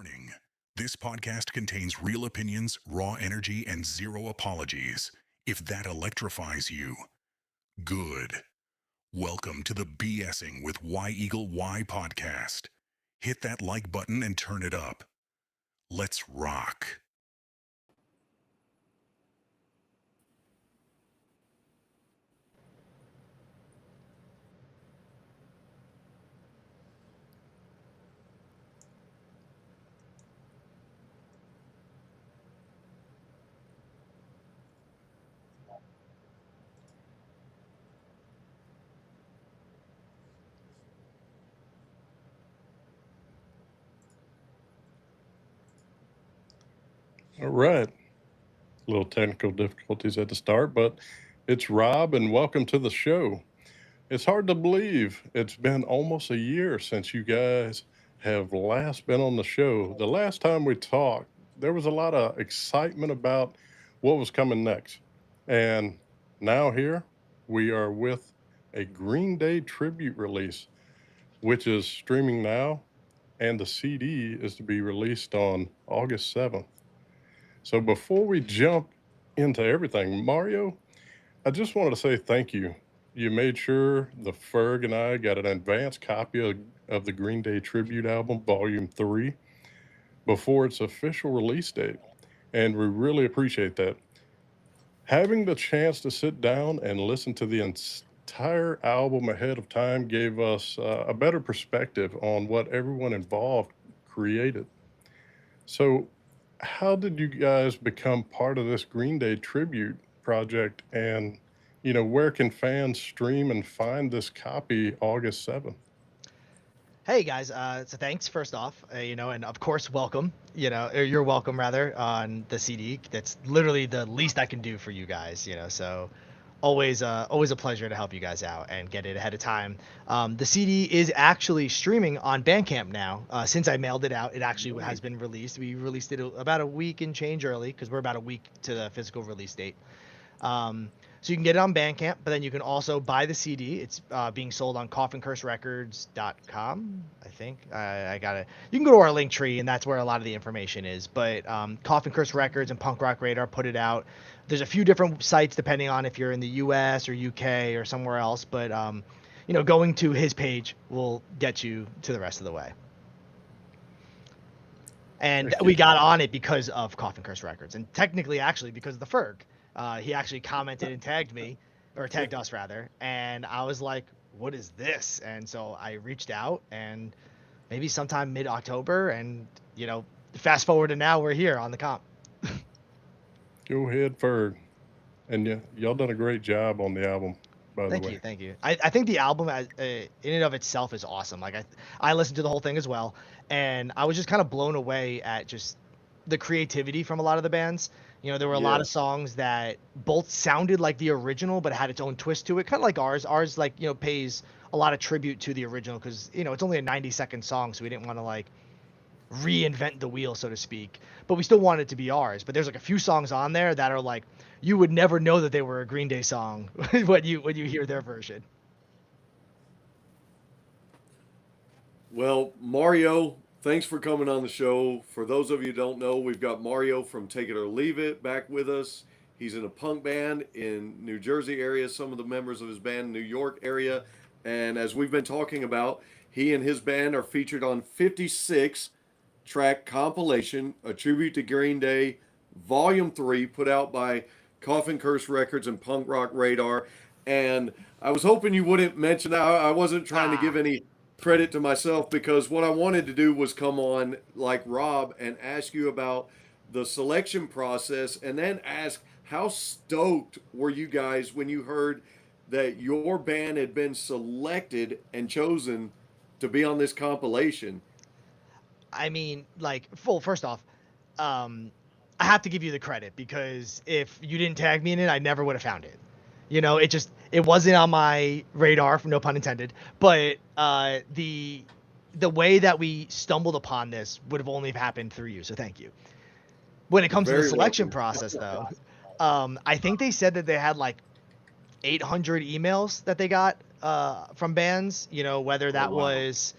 Warning. This podcast contains real opinions, raw energy, and zero apologies. If that electrifies you, good. Welcome to the BSing with Y-Eagle-Y podcast. Hit that like button and turn it up. Let's rock. All right. A little technical difficulties at the start, but it's Rob, and welcome to the show. It's hard to believe it's been almost a year since you guys have last been on the show. The last time we talked, there was a lot of excitement about what was coming next. And now here we are with a Green Day tribute release, which is streaming now, and the CD is to be released on August 7th. So before we jump into everything, Mario, I just wanted to say thank you. You made sure the Ferg and I got an advance copy of the Green Day Tribute album, Vol.3, before its official release date. And we really appreciate that. Having the chance to sit down and listen to the entire album ahead of time gave us a better perspective on what everyone involved created. So, how did you guys become part of this Green Day tribute project? And, where can fans stream and find this copy August 7th? Hey guys, so thanks first off, and of course welcome, or you're welcome rather on the CD. That's literally the least I can do for you guys, so always a pleasure to help you guys out and get it ahead of time. The CD is actually streaming on Bandcamp now. Since I mailed it out, it actually has been released. We released it about a week and change early because we're about a week to the physical release date. So you can get it on Bandcamp, but then you can also buy the CD. It's being sold on coffincurserecords.com, I think. I got it. You can go to our link tree, and that's where a lot of the information is. But Coffin Curse Records and Punk Rock Radar put it out. There's a few different sites depending on if you're in the U.S. or U.K. or somewhere else. But, going to his page will get you to the rest of the way. And we got on it because of Coffin Curse Records, and technically, actually, because of the Ferg. He actually commented and tagged me, or tagged us rather, and I was like, what is this? And so I reached out, and maybe sometime mid-October, and, fast forward to now, we're here on the comp. Go ahead, Ferg. And y'all done a great job on the album, by the way. Thank you. I think the album in and of itself is awesome. Like, I listened to the whole thing as well, and I was just kind of blown away at just the creativity from a lot of the bands. There were a lot of songs that both sounded like the original, but had its own twist to it, kind of like ours. Ours, pays a lot of tribute to the original because, it's only a 90-second song, so we didn't want to, reinvent the wheel, so to speak. But we still want it to be ours. But there's, a few songs on there that are, you would never know that they were a Green Day song when you hear their version. Well, Mario, thanks for coming on the show. For those of you who don't know, we've got Mario from Take It or Leave It back with us. He's in a punk band in New Jersey area, some of the members of his band New York area. And as we've been talking about, he and his band are featured on 56 track compilation, a tribute to Green Day, Volume 3, put out by Coffin Curse Records and Punk Rock Radar. And I was hoping you wouldn't mention that. I wasn't trying to give any credit to myself because what I wanted to do was come on like Rob and ask you about the selection process and then ask how stoked were you guys when you heard that your band had been selected and chosen to be on this compilation? I mean, first off, I have to give you the credit because if you didn't tag me in it, I never would have found it. It wasn't on my radar, no pun intended. But the way that we stumbled upon this would have only happened through you. So thank you. When it comes to the selection process, though, I think they said that they had 800 emails that they got from bands. Whether that was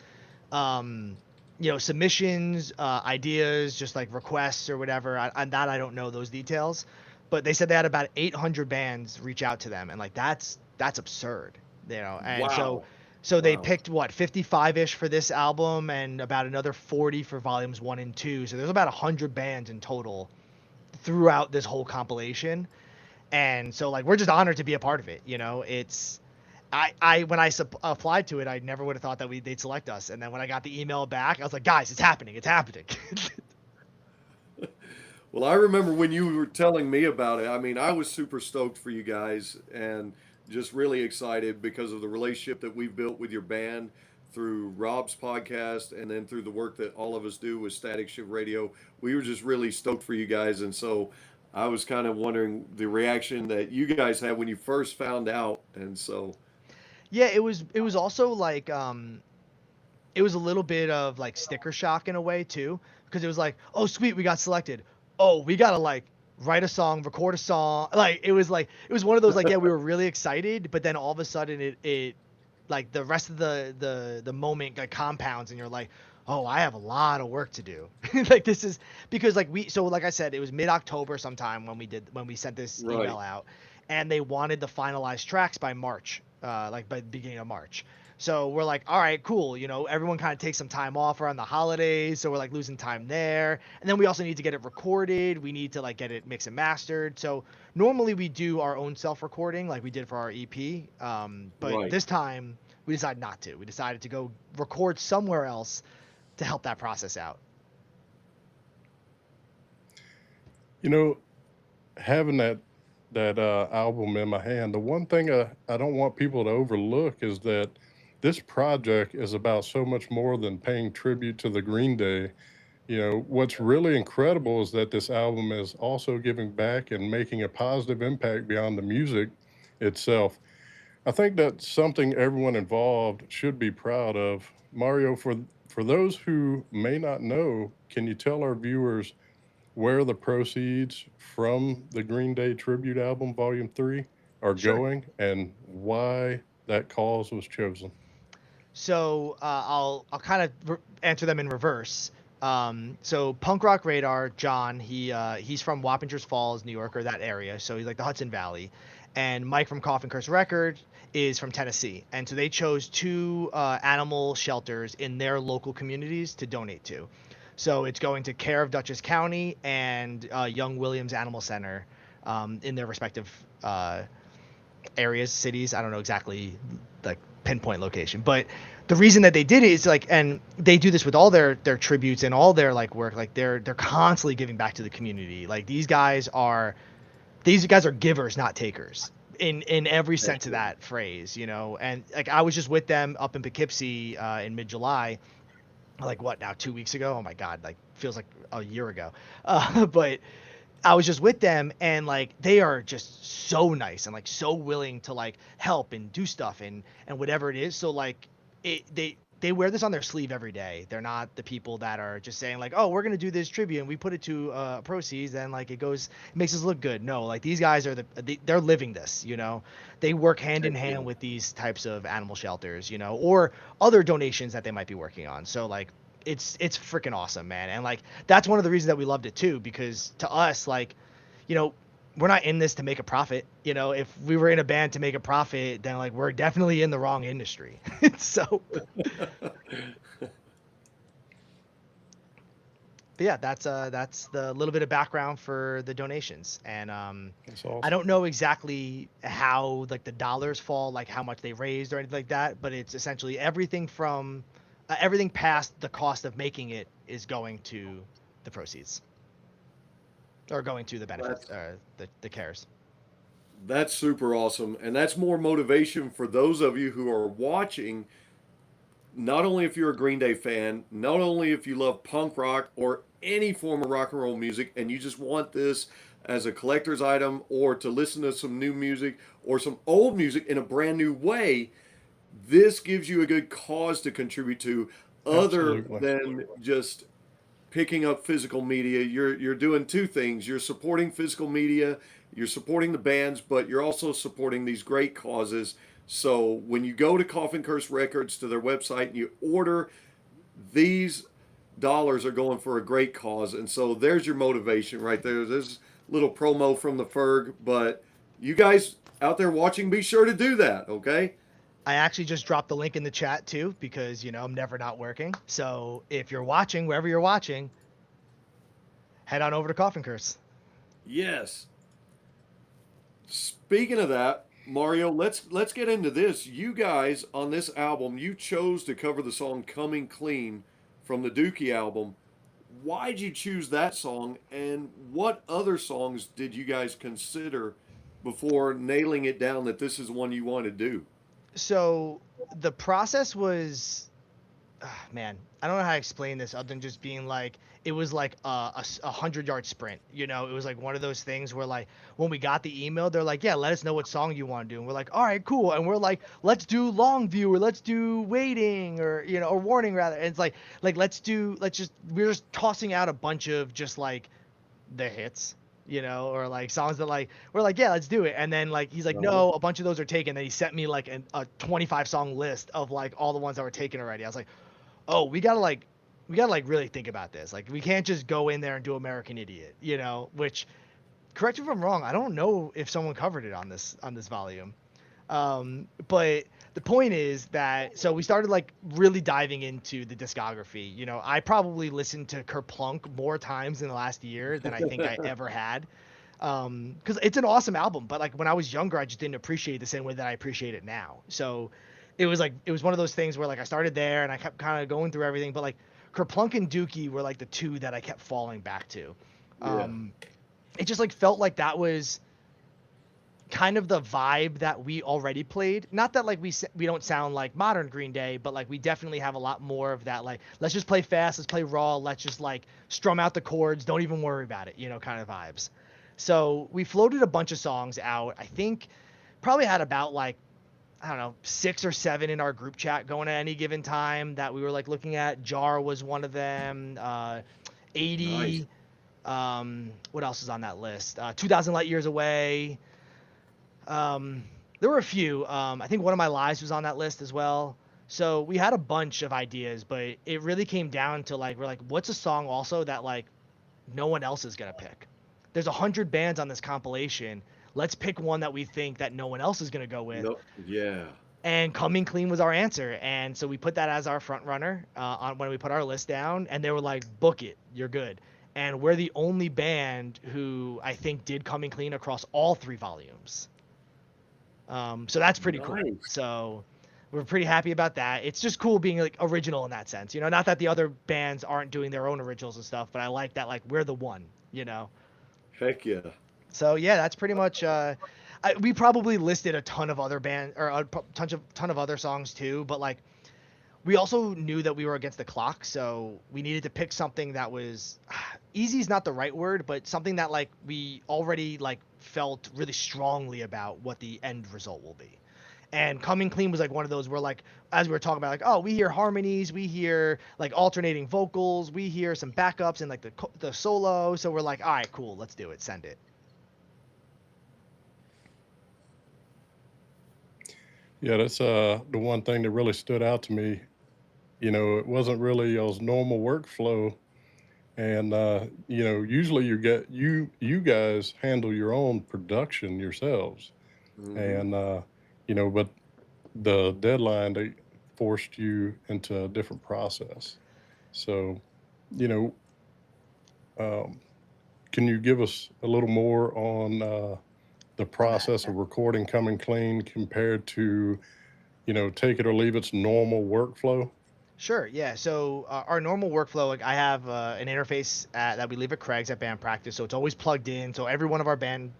submissions, ideas, just like requests or whatever. I don't know those details, but they said they had about 800 bands reach out to them, and like that's absurd, And Wow. so they Wow. picked what 55-ish for this album, and about another 40 for volumes 1 and 2. So there's about 100 bands in total throughout this whole compilation, and so like we're just honored to be a part of it. It's I when I applied to it, I never would have thought that they'd select us. And then when I got the email back, I was like, guys, it's happening. It's happening. Well, I remember when you were telling me about it. I mean, I was super stoked for you guys and just really excited because of the relationship that we've built with your band through Rob's podcast and then through the work that all of us do with Static Shift Radio. We were just really stoked for you guys. And so I was kind of wondering the reaction that you guys had when you first found out. And so, Yeah, it was also like it was a little bit of like sticker shock in a way too, because it was like, oh sweet, we got selected. Oh, we gotta like write a song, record a song. Like it was one of those like, yeah, we were really excited, but then all of a sudden it like the rest of the moment like compounds, and you're like, oh, I have a lot of work to do. Like this is because like like I said, it was mid-October sometime when we sent this right. email out, and they wanted the finalized tracks by March, like by the beginning of March. So we're like, all right, cool. Everyone kind of takes some time off around the holidays, so we're like losing time there. And then we also need to get it recorded. We need to like get it mixed and mastered. So normally we do our own self-recording, like we did for our EP. But Right. this time we decided not to. We decided to go record somewhere else to help that process out. You know, having that album in my hand, the one thing I don't want people to overlook is that this project is about so much more than paying tribute to the Green Day. What's really incredible is that this album is also giving back and making a positive impact beyond the music itself. I think that's something everyone involved should be proud of. Mario, for those who may not know, can you tell our viewers where the proceeds from the Green Day tribute album Volume 3 are Sure. going and why that cause was chosen? So I'll kind of answer them in reverse. So Punk Rock Radar, John, he's from Wappingers Falls, New York, or that area. So he's like the Hudson Valley, and Mike from Coffin Record is from Tennessee, and so they chose two animal shelters in their local communities to donate to. So it's going to C.A.R.E of Dutchess County and Young Williams Animal Center in their respective areas, cities. I don't know exactly like pinpoint location, but the reason that they did it is like, and they do this with all their tributes and all their like work, like they're constantly giving back to the community. Like these guys are givers, not takers, in every sense of Excellent. that phrase, And like I was just with them up in Poughkeepsie in mid-July, like what now, 2 weeks ago? Oh my God, like feels like a year ago. But I was just with them, and like they are just so nice and like so willing to like help and do stuff and whatever it is. So like they wear this on their sleeve every day. They're not the people that are just saying like, oh, we're gonna do this tribute and we put it to proceeds and like it makes us look good. No, like these guys are they're living this. They work hand in hand Excellent. with these types of animal shelters, or other donations that they might be working on. So like it's freaking awesome, man. And like that's one of the reasons that we loved it too, because to us, like, you know, we're not in this to make a profit. If we were in a band to make a profit, then like we're definitely in the wrong industry. So, but yeah, that's the little bit of background for the donations. And That's I awesome. don't know exactly how like the dollars fall, like how much they raised or anything like that, but it's essentially everything from everything past the cost of making it is going to the proceeds, or going to the benefits, That's the cares. that's super awesome, and that's more motivation for those of you who are watching. Not only if you're a Green Day fan, not only if you love punk rock or any form of rock and roll music, and you just want this as a collector's item or to listen to some new music or some old music in a brand new way, this gives you a good cause to contribute to other Absolutely. than just picking up physical media. You're doing two things. You're supporting physical media, you're supporting the bands, but you're also supporting these great causes. So when you go to Coffin Records to their website and you order these dollars are going for a great cause. And so there's your motivation right there. There's a little promo from the Ferg, but you guys out there watching, be sure to do that, okay? I actually just dropped the link in the chat too because, I'm never not working. So if you're watching, wherever you're watching, head on over to Coffin Curse. Yes. Speaking of that, Mario, let's get into this. You guys on this album, you chose to cover the song "Coming Clean" from the Dookie album. Why'd you choose that song, and what other songs did you guys consider before nailing it down that this is one you want to do? So the process was, man, I don't know how to explain this other than just being like, it was like a 100-yard sprint. It was like one of those things where like when we got the email, they're like, yeah, let us know what song you want to do. And we're like, all right, cool. And we're like, let's do Longview or let's do Waiting or Warning rather. And it's like we're just tossing out a bunch of just like the hits. Or like songs that like we're like, yeah, let's do it. And then like he's like, no, a bunch of those are taken. Then he sent me like a 25 song list of like all the ones that were taken already. I was like, oh, we gotta really think about this. Like we can't just go in there and do American Idiot, which, correct me if I'm wrong, I don't know if someone covered it on this volume. But the point is that so we started like really diving into the discography. I probably listened to Kerplunk more times in the last year than I think I ever had. Because it's an awesome album, but like when I was younger, I just didn't appreciate it the same way that I appreciate it now. So it was one of those things where like I started there and I kept kind of going through everything, but like Kerplunk and Dookie were like the two that I kept falling back to. Yeah. It just like felt like that was kind of the vibe that we already played. Not that like we don't sound like modern Green Day, but like we definitely have a lot more of that like let's just play fast, let's play raw, let's just like strum out the chords, don't even worry about it, kind of vibes. So we floated a bunch of songs out. I think probably had about like I don't know 6 or 7 in our group chat going at any given time that we were like looking at. Jar was one of them. Nice. 80. What else is on that list? 2,000 Light Years Away. There were a few. I think One of My Lies was on that list as well. So we had a bunch of ideas, but it really came down to like we're like, what's a song also that like no one else is gonna pick? There's 100 bands on this compilation. Let's pick one that we think that no one else is gonna go with. No, yeah. And Coming Clean was our answer, and so we put that as our front runner on when we put our list down, and they were like, book it, you're good. And we're the only band who I think did Coming Clean across all 3 volumes. So that's pretty cool. Nice. So we're pretty happy about that. It's just cool being like original in that sense, not that the other bands aren't doing their own originals and stuff, but I like that like we're the one. Heck yeah. So yeah, that's pretty much. We probably listed a ton of other band or a ton of other songs too, but like we also knew that we were against the clock, so we needed to pick something that was easy is not the right word, but something that like we already like felt really strongly about what the end result will be. And Coming Clean was like one of those where like as we were talking about like, oh, we hear harmonies, we hear like alternating vocals, we hear some backups and like the solo, so we're like, all right, cool, let's do it, send it. Yeah, that's the one thing that really stood out to me. It wasn't really y'all's normal workflow, and usually you guys handle your own production yourselves, and but the deadline they forced you into a different process. So, you know, can you give us a little more on the process of recording Coming Clean compared to, Take It or Leave It's normal workflow? Sure. Yeah. So our normal workflow, like I have an interface that we leave at Craig's at band practice, so it's always plugged in. So every one of our band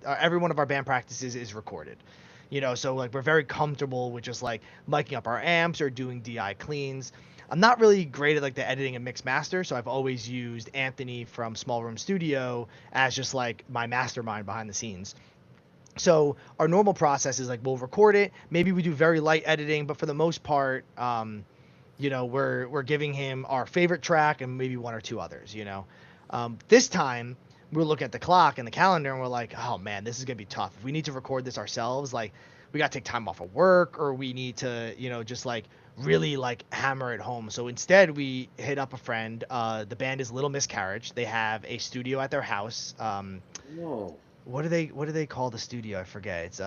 practices is recorded. So like we're very comfortable with just like miking up our amps or doing DI cleans. I'm not really great at like the editing and mix master, so I've always used Anthony from Small Room Studio as just like my mastermind behind the scenes. So our normal process is like we'll record it. Maybe we do very light editing, but for the most part, we're giving him our favorite track and maybe one or two others. This time we'll look at the clock and the calendar and we're like, oh man, this is gonna be tough. If we need to record this ourselves, like we gotta take time off of work, or we need to, just like really like hammer it home. So instead we hit up a friend. The band is Little Miscarriage. They have a studio at their house. Whoa. What do they call the studio? I forget. It's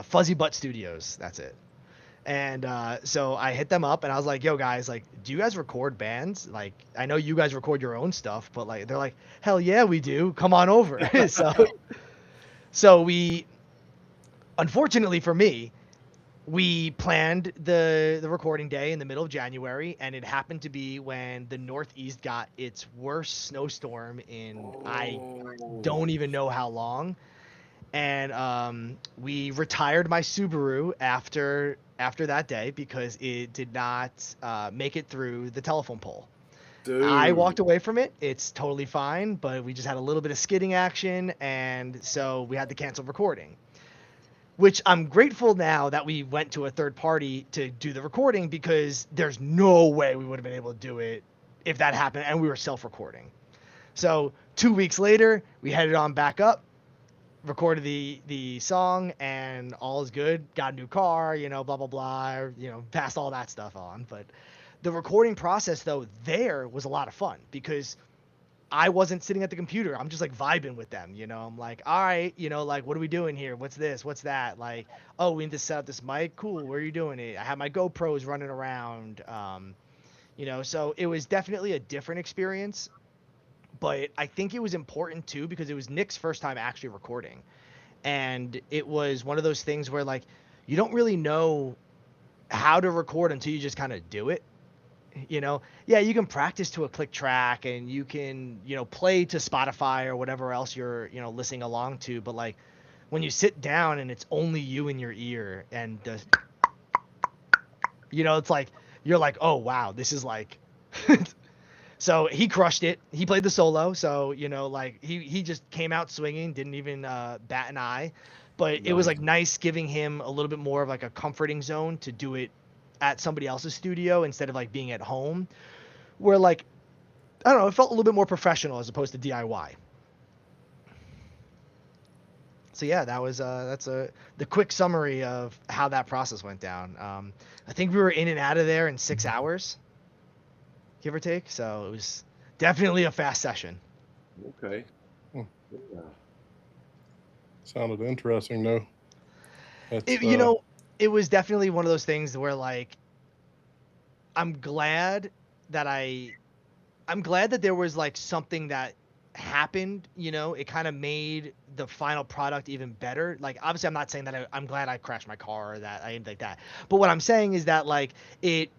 Fuzzy Butt Studios. That's it. And so I hit them up and I was like, yo guys, like, do you guys record bands? Like, I know you guys record your own stuff, but like, they're like, hell yeah, we do. Come on over. So we, unfortunately for me, we planned the recording day in the middle of January, and it happened to be when the Northeast got its worst snowstorm in I Oh. don't even know how long. And we retired my Subaru after that day because it did not make it through the telephone pole. I Dude. walked away from it. It's totally fine, but we just had a little bit of skidding action, and so we had to cancel recording. Which I'm grateful now that we went to a third party to do the recording, because there's no way we would have been able to do it if that happened and we were self-recording. So 2 weeks later, we headed on back up, recorded the song, and all is good. Got a new car, blah blah blah, passed all that stuff on. But the recording process though there was a lot of fun because I wasn't sitting at the computer. I'm just like vibing with them, I'm like, all right, like, what are we doing here? What's this? What's that? Like, oh, we need to set up this mic. Cool. Where are you doing it? I have my GoPros running around. So it was definitely a different experience, but I think it was important too because it was Nick's first time actually recording. And it was one of those things where like you don't really know how to record until you just kind of do it. Yeah, you can practice to a click track and you can, play to Spotify or whatever else you're, listening along to. But like when you sit down and it's only you in your ear and, it's like, you're like, oh, wow, this is like, so he crushed it. He played the solo. So, like he just came out swinging, didn't even bat an eye. But it was Nice. like nice giving him a little bit more of like a comforting zone to do it at somebody else's studio instead of like being at home, where like, I don't know, it felt a little bit more professional as opposed to DIY. So yeah, that's the quick summary of how that process went down. I think we were in and out of there in 6 hours, give or take. So it was definitely a fast session. Okay. Hmm. Yeah. Sounded interesting, though. That's It was definitely one of those things where like, I'm glad that I'm glad that there was like something that happened, it kind of made the final product even better. Like, obviously I'm not saying that I'm glad I crashed my car or that I didn't like that. But what I'm saying is that like it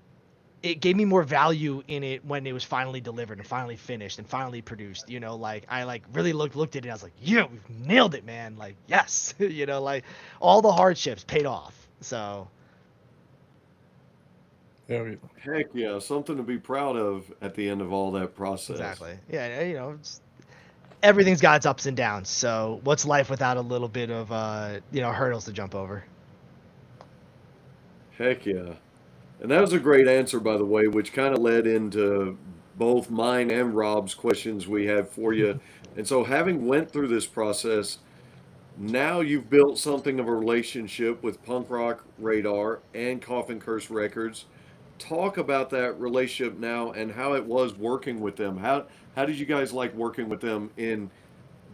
gave me more value in it when it was finally delivered and finally finished and finally produced, like I like really looked at it and I was like, yeah, we've nailed it, man. Like, yes, like all the hardships paid off. So yeah, Heck yeah. Something to be proud of at the end of all that process. exactly. Yeah, everything's got its ups and downs. So what's life without a little bit of hurdles to jump over? Heck yeah. And that was a great answer, by the way, which kind of led into both mine and Rob's questions we had for you. And so, having went through this process, now you've built something of a relationship with Punk Rock Radar and Coffin Curse Records. Talk about that relationship now and how it was working with them. How did you guys like working with them in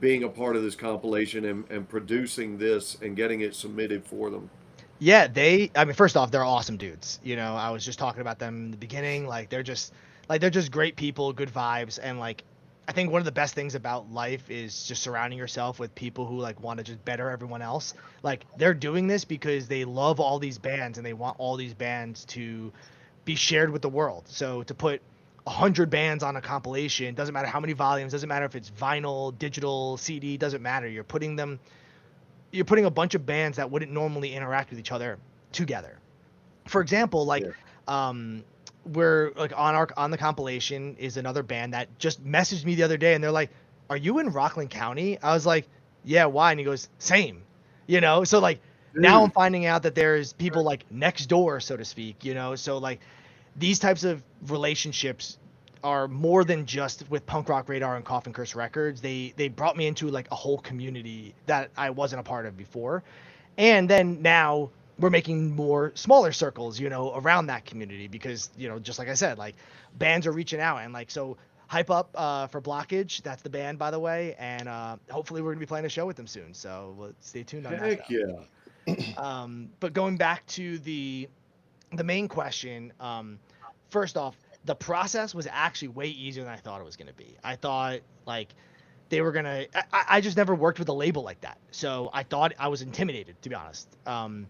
being a part of this compilation and producing this and getting it submitted for them? Yeah, I mean, first off, they're awesome dudes. I was just talking about them in the beginning. They're just great people, good vibes, and like, I think one of the best things about life is just surrounding yourself with people who like want to just better everyone else. Like, they're doing this because they love all these bands and they want all these bands to be shared with the world. So to put 100 bands on a compilation, doesn't matter how many volumes, doesn't matter if it's vinyl, digital, CD, doesn't matter. You're putting a bunch of bands that wouldn't normally interact with each other together. For example, like, Yeah. we're like on the compilation is another band that just messaged me the other day and they're like, "Are you in Rockland County?" I was like, "Yeah, why?" And he goes, "Same." So like now I'm Dude, finding out that there's people like next door, so to speak, so like these types of relationships are more than just with Punk Rock Radar and Coffin Curse Records. They brought me into like a whole community that I wasn't a part of before. And then now we're making more smaller circles, around that community because, just like I said, like bands are reaching out and like, so hype up for Blockage. That's the band, by the way. And hopefully we're gonna be playing a show with them soon. So stay tuned on that Heck though. yeah. But going back to the main question, first off, the process was actually way easier than I thought it was gonna be. I thought like they were gonna. I just never worked with a label like that, so I thought I was intimidated, to be honest. Okay.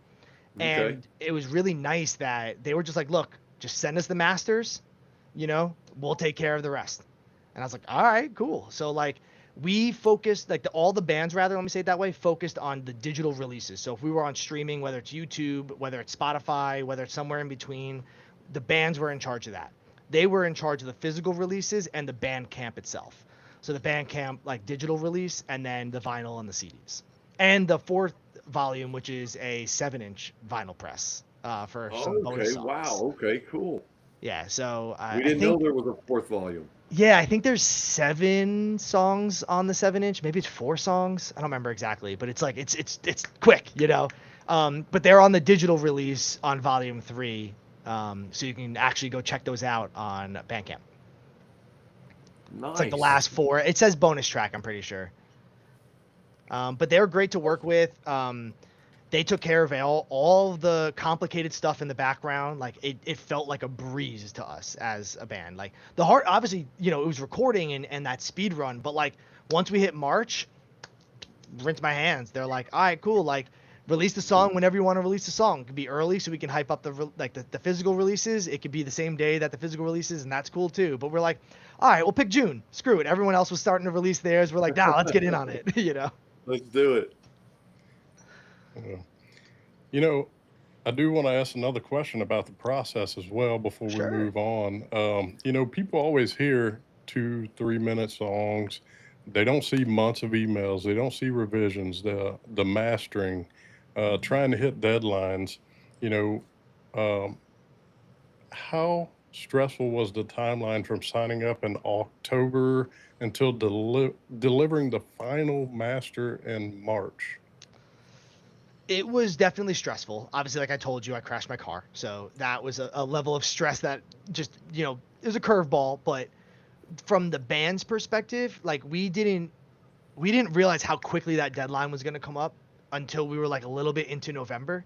And it was really nice that they were just like, look, just send us the masters, we'll take care of the rest. And I was like, all right, cool. So like we focused like all the bands, rather, let me say it that way, focused on the digital releases. So if we were on streaming, whether it's YouTube, whether it's Spotify, whether it's somewhere in between, the bands were in charge of that. They were in charge of the physical releases and the Bandcamp itself. So the Bandcamp like digital release, and then the vinyl and the CDs, and the fourth volume, which is a 7-inch vinyl press for some bonus Okay. songs. Wow. Okay. Cool. Yeah, so We I didn't know think, there was a fourth volume. yeah, I think there's 7 songs on the 7-inch. Maybe it's 4 songs. I don't remember exactly, but it's like it's quick, But they're on the digital release on Volume 3, so you can actually go check those out on Bandcamp. It's like the Nice. last 4. It says bonus track, I'm pretty sure. But they were great to work with. They took care of all the complicated stuff in the background. Like it felt like a breeze to us as a band. Like the heart, obviously, it was recording and that speed run. But like once we hit March, rinse my hands. They're like, all right, cool. Like release the song whenever you want to release the song. It could be early so we can hype up the physical releases. It could be the same day that the physical releases, and that's cool too. But we're like, all right, we'll pick June. Screw it. Everyone else was starting to release theirs. We're like, nah, let's get in on it. Let's do it. Yeah. You know, I do want to ask another question about the process as well before we Sure. move on. People always hear 2-3 minute songs. They don't see months of emails. They don't see revisions, the mastering, trying to hit deadlines. You know, um, how stressful was the timeline from signing up in October until delivering the final master in March? It was definitely stressful. Obviously, like I told you, I crashed my car. So that was a level of stress that just, it was a curveball. But from the band's perspective, like we didn't realize how quickly that deadline was going to come up until we were like a little bit into November.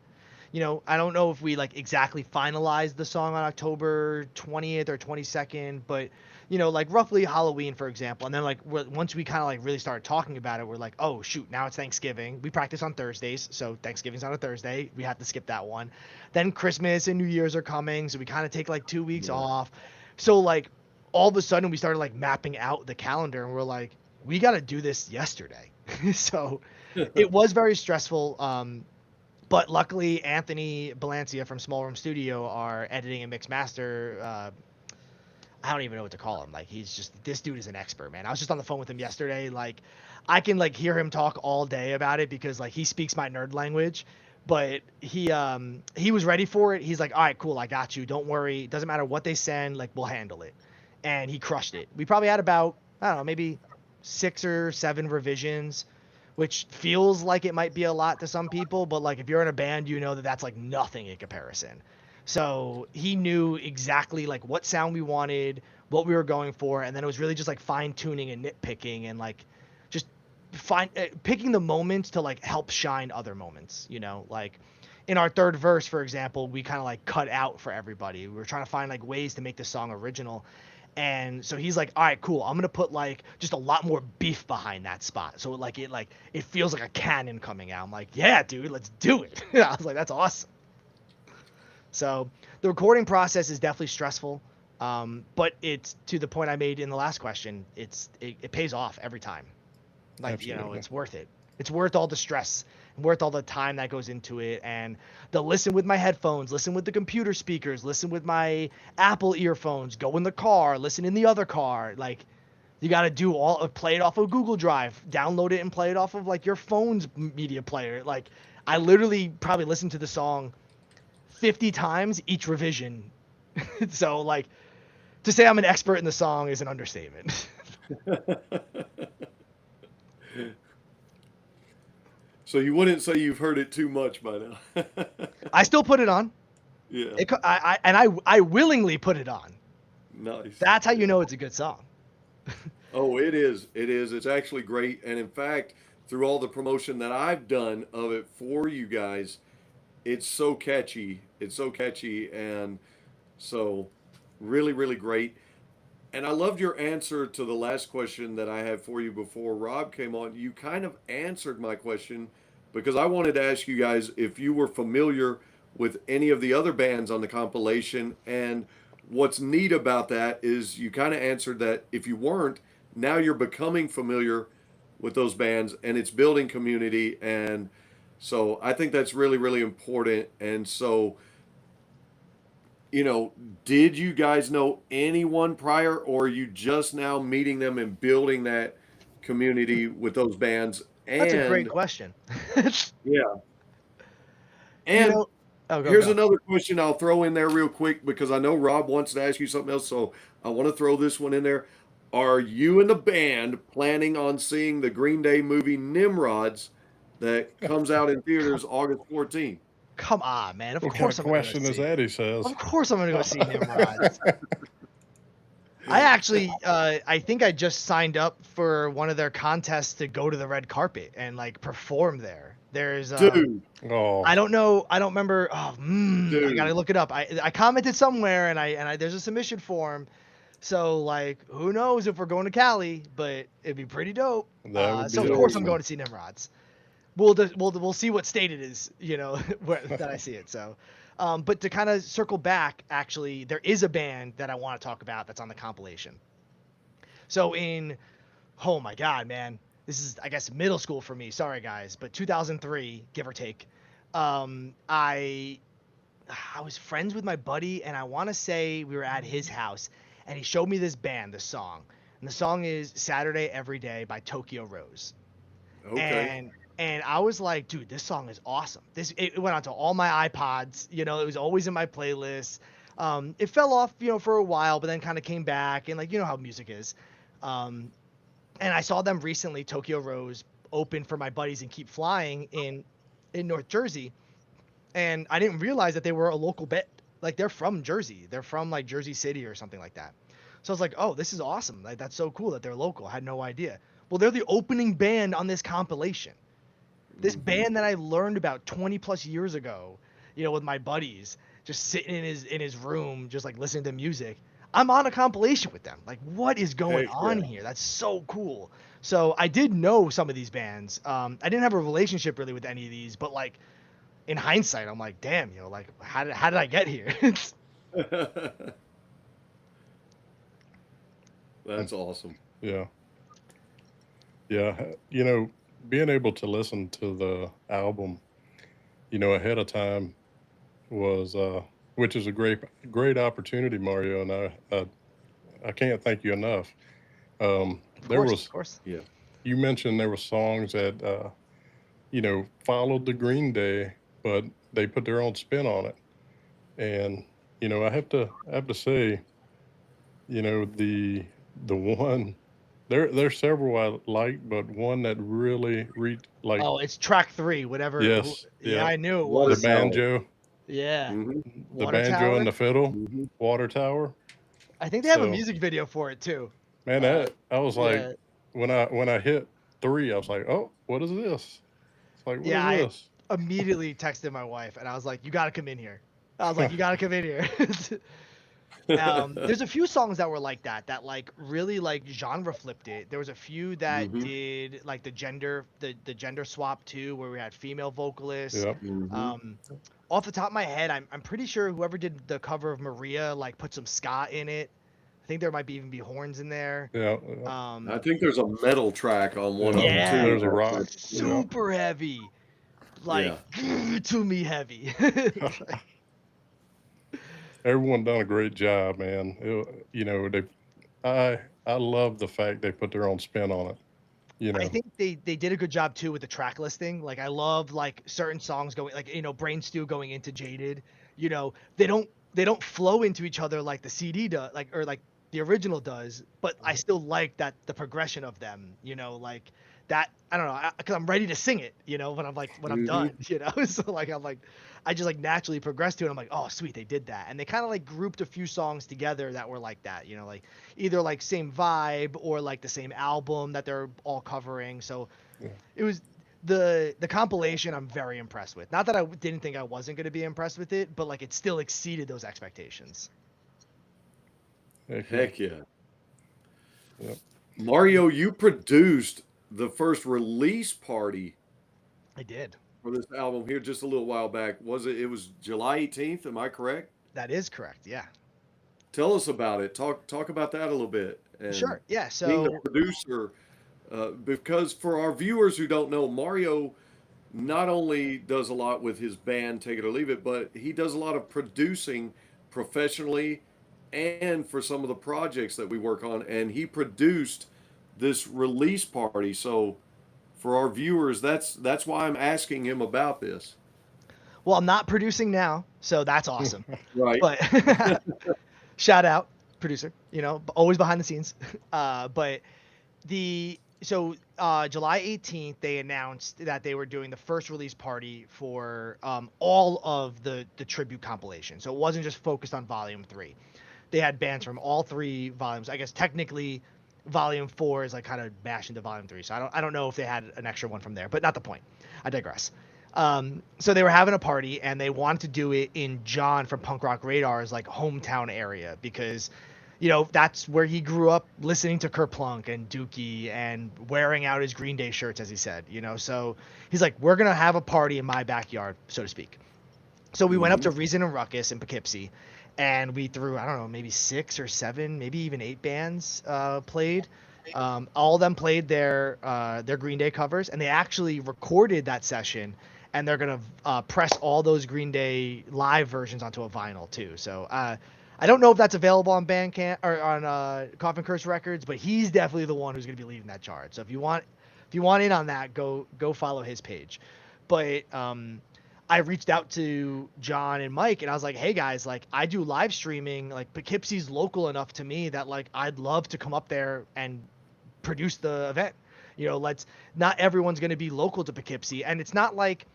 I don't know if we like exactly finalized the song on October 20th or 22nd, but like roughly Halloween, for example. And then like once we kind of like really started talking about it, we're like, oh shoot, now it's Thanksgiving. We practice on Thursdays, so Thanksgiving's on a Thursday. We have to skip that one. Then Christmas and New Year's are coming, so we kind of take like 2 weeks off. So like all of a sudden we started like mapping out the calendar, and we're like, we got to do this yesterday. So it was very stressful. But luckily, Anthony Balancia from Small Room Studio, our editing and mix master, I don't even know what to call him. Like, this dude is an expert, man. I was just on the phone with him yesterday. Like, I can like hear him talk all day about it because like he speaks my nerd language. But he was ready for it. He's like, all right, cool, I got you. Don't worry. It doesn't matter what they send. Like, we'll handle it. And he crushed it. We probably had about, I don't know, maybe 6 or 7 revisions, which feels like it might be a lot to some people, but like if you're in a band, you know that that's like nothing in comparison. So he knew exactly like what sound we wanted, what we were going for, and then it was really just like fine tuning and nitpicking and like just picking the moments to like help shine other moments. Like in our third verse, for example, we kind of like cut out for everybody. We were trying to find like ways to make the song original. And so he's like, all right, cool. I'm gonna put like just a lot more beef behind that spot. So it feels like a cannon coming out. I'm like, yeah, dude, let's do it. I was like, that's awesome. So the recording process is definitely stressful. But it's to the point I made in the last question. It pays off every time. Like, Absolutely. it's worth it. It's worth all the stress, worth all the time that goes into it, and the listen with my headphones, listen with the computer speakers, listen with my Apple earphones, go in the car, listen in the other car. Like, you got to play it off of Google Drive, download it and play it off of like your phone's media player. Like, I literally probably listened to the song 50 times each revision. So like, to say I'm an expert in the song is an understatement. So you wouldn't say you've heard it too much by now. I still put it on. Yeah. I willingly put it on. Nice. That's how you know it's a good song. Oh, it is. It is. It's actually great. And in fact, through all the promotion that I've done of it for you guys, it's so catchy. It's so catchy. And so, really, really great. And I loved your answer to the last question that I had for you before Rob came on. You kind of answered my question because I wanted to ask you guys if you were familiar with any of the other bands on the compilation. And what's neat about that is you kind of answered that if you weren't, now you're becoming familiar with those bands and it's building community. And so I think that's really, really important. And so, did you guys know anyone prior, or are you just now meeting them and building that community with those bands? That's a great And question. yeah, You and know, oh, here's go. another question I'll throw in there real quick because I know Rob wants to ask you something else, so I want to throw this one in there. Are you and the band planning on seeing the Green Day movie Nimrods that comes out in theaters August 14th? Come on, man. Of What kind course of I'm gonna go question is see. that? He says. Of course I'm gonna go see Nimrods. I actually, I think I just signed up for one of their contests to go to the red carpet and like perform there. There's, Dude, Oh, I don't know, I don't remember. Oh, I gotta dude. look it up. I commented somewhere and there's a submission form. So like, who knows if we're going to Cali, but it'd be pretty dope. that would So be of course I'm awesome. going to see Nimrods. We'll see what state it is, that I see it. So, but to kind of circle back, actually, there is a band that I want to talk about that's on the compilation. So oh my God, man, this is, I guess, middle school for me. Sorry guys, but 2003, give or take. I was friends with my buddy, and I want to say we were at his house, and he showed me this band, this song, and the song is "Saturday Every Day" by Tokyo Rose. Okay. And I was like, dude, this song is awesome. It went onto all my iPods. It was always in my playlist. It fell off, for a while, but then kind of came back, and like how music is. Um, and I saw them recently, Tokyo Rose, open for my buddies and Keep Flying in North Jersey, and I didn't realize that they were a local band. Like they're from Jersey. They're from like Jersey City or something like that. So I was like, oh, this is awesome. Like that's so cool that they're local. I had no idea. Well, they're the opening band on this compilation. This Mhm. band that I learned about 20 plus years ago, with my buddies, just sitting in his room, just like listening to music. I'm on a compilation with them. Like, what is going Heck yeah. on here? That's so cool. So I did know some of these bands. I didn't have a relationship really with any of these, but like in hindsight, I'm like, damn, like how did I get here? That's awesome. Yeah. Yeah. Being able to listen to the album, ahead of time was, which is a great opportunity, Mario. And I can't thank you enough. Of There course, was, of course. Yeah. you mentioned there were songs that, followed the Green Day, but they put their own spin on it. And, I have to say, the one, there's several I like, but one that really like, Oh, it's track 3, whatever. yes, Yeah, yeah, I knew it Water the was. tower. banjo, Yeah, Hmm. the Water banjo and Tower. the fiddle, Hmm. Water Tower. I think they have a So, music video for it too. man, Uh, I was like, yeah, when I hit 3, I was like, oh, what is this? It's like, what yeah. is I this? immediately texted my wife and I was like, "You gotta come in here." I was like, "You gotta come in here." There's a few songs that were like that, that like really like genre flipped it. There was a few that Hmm. did like the gender swap too, where we had female vocalists. Yep. Hmm. Um, Off the top of my head, I'm pretty sure whoever did the cover of Maria like put some ska in it. I think there might even be horns in there. Yeah. I Um, think there's a metal track on one of Yeah. them yeah, too. There's a rock. Yeah. Yeah. super heavy, like Yeah. to me heavy. Everyone done a great job, man. I love the fact they put their own spin on it. You I know. think they did a good job too with the track listing. Like I love like certain songs going like Brain Stew going into Jaded. They don't flow into each other like the CD does, like the original does. But I still like that the progression of them. Like that, I don't know, because I'm ready to sing it, you know, when I'm done, you know. So like I just like naturally progressed to it. I'm like, oh sweet, they did that, and they kind of like grouped a few songs together that were like that, you know, like either like same vibe or like the same album that they're all covering. So Yeah. it was the compilation I'm very impressed with. Not that I didn't think I wasn't going to be impressed with it, but like it still exceeded those expectations. Heck yeah. Heck yeah. Yep. Mario, you produced the first release party I did. for this album here just a little while back. Was it? It was July 18th. Am I correct? That is correct. Yeah. Tell us about it. Talk about that a little bit. And Sure. Yeah. being the So producer, because for our viewers who don't know, Mario not only does a lot with his band, Take It or Leave It, but he does a lot of producing professionally and for some of the projects that we work on. And he produced this release party. So for our viewers, that's why I'm asking him about this. well, I'm not producing now, so that's awesome. Right. But shout out producer, you know, always behind the scenes. But the so July 18th they announced that they were doing the first release party for all of the tribute compilation. So it wasn't just focused on volume 3. They had bands from all 3 volumes. I guess technically volume 4 is like kind of mashed into volume 3. So I don't know if they had an extra one from there, but not the point. I digress. So they were having a party and they wanted to do it in John from Punk Rock Radar's like hometown area because, you know, that's where he grew up listening to Kerplunk and Dookie and wearing out his Green Day shirts, as he said, you know. So he's like, we're going to have a party in my backyard, so to speak. So we went up to Reason and Ruckus in Poughkeepsie and we threw, I don't know, maybe 6 or 7, maybe even 8 bands played. All of them played their Green Day covers, and they actually recorded that session, and they're gonna press all those Green Day live versions onto a vinyl too. So I don't know if that's available on Bandcamp or on Coffin Curse Records, but he's definitely the one who's gonna be leading that charge. So if you want in on that, go follow his page. But I reached out to John and Mike and I was like, hey guys, like I do live streaming, like Poughkeepsie's local enough to me that like I'd love to come up there and produce the event. You know, not everyone's going to be local to Poughkeepsie. And it's not like,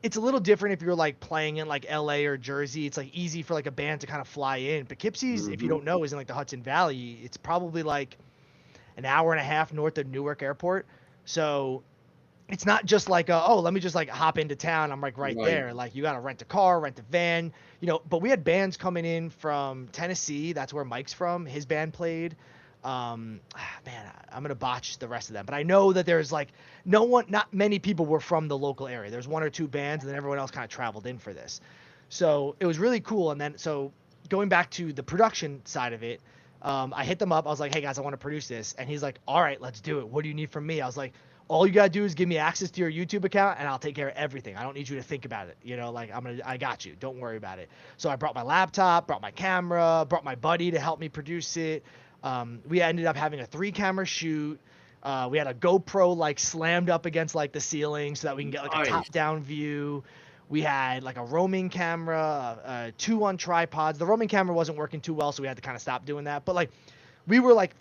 it's a little different if you're like playing in like LA or Jersey. It's like easy for like a band to kind of fly in. Poughkeepsie's, if you don't know, is in like the Hudson Valley. It's probably like an hour and a half north of Newark Airport. So it's not just like oh, let me just like hop into town. I'm like right there. Like you got to rent a car, rent a van, you know. But we had bands coming in from Tennessee. That's where Mike's from. His band played. Man, I'm gonna botch the rest of them, but I know that there's like not many people were from the local area. There's 1 or 2 bands, and then everyone else kind of traveled in for this. So it was really cool. And then so going back to the production side of it, I hit them up. I was like, hey guys, I want to produce this, and he's like, all right, let's do it. What do you need from me? I was like, all you gotta do is give me access to your YouTube account and I'll take care of everything. I don't need you to think about it. You know, like I got you. Don't worry about it. So I brought my laptop, brought my camera, brought my buddy to help me produce it. We ended up having a 3-camera shoot. We had a GoPro like slammed up against like the ceiling so that we can get like a top-down view. We had like a roaming camera, 2 on tripods. The roaming camera wasn't working too well, so we had to kind of stop doing that. But like, we were like,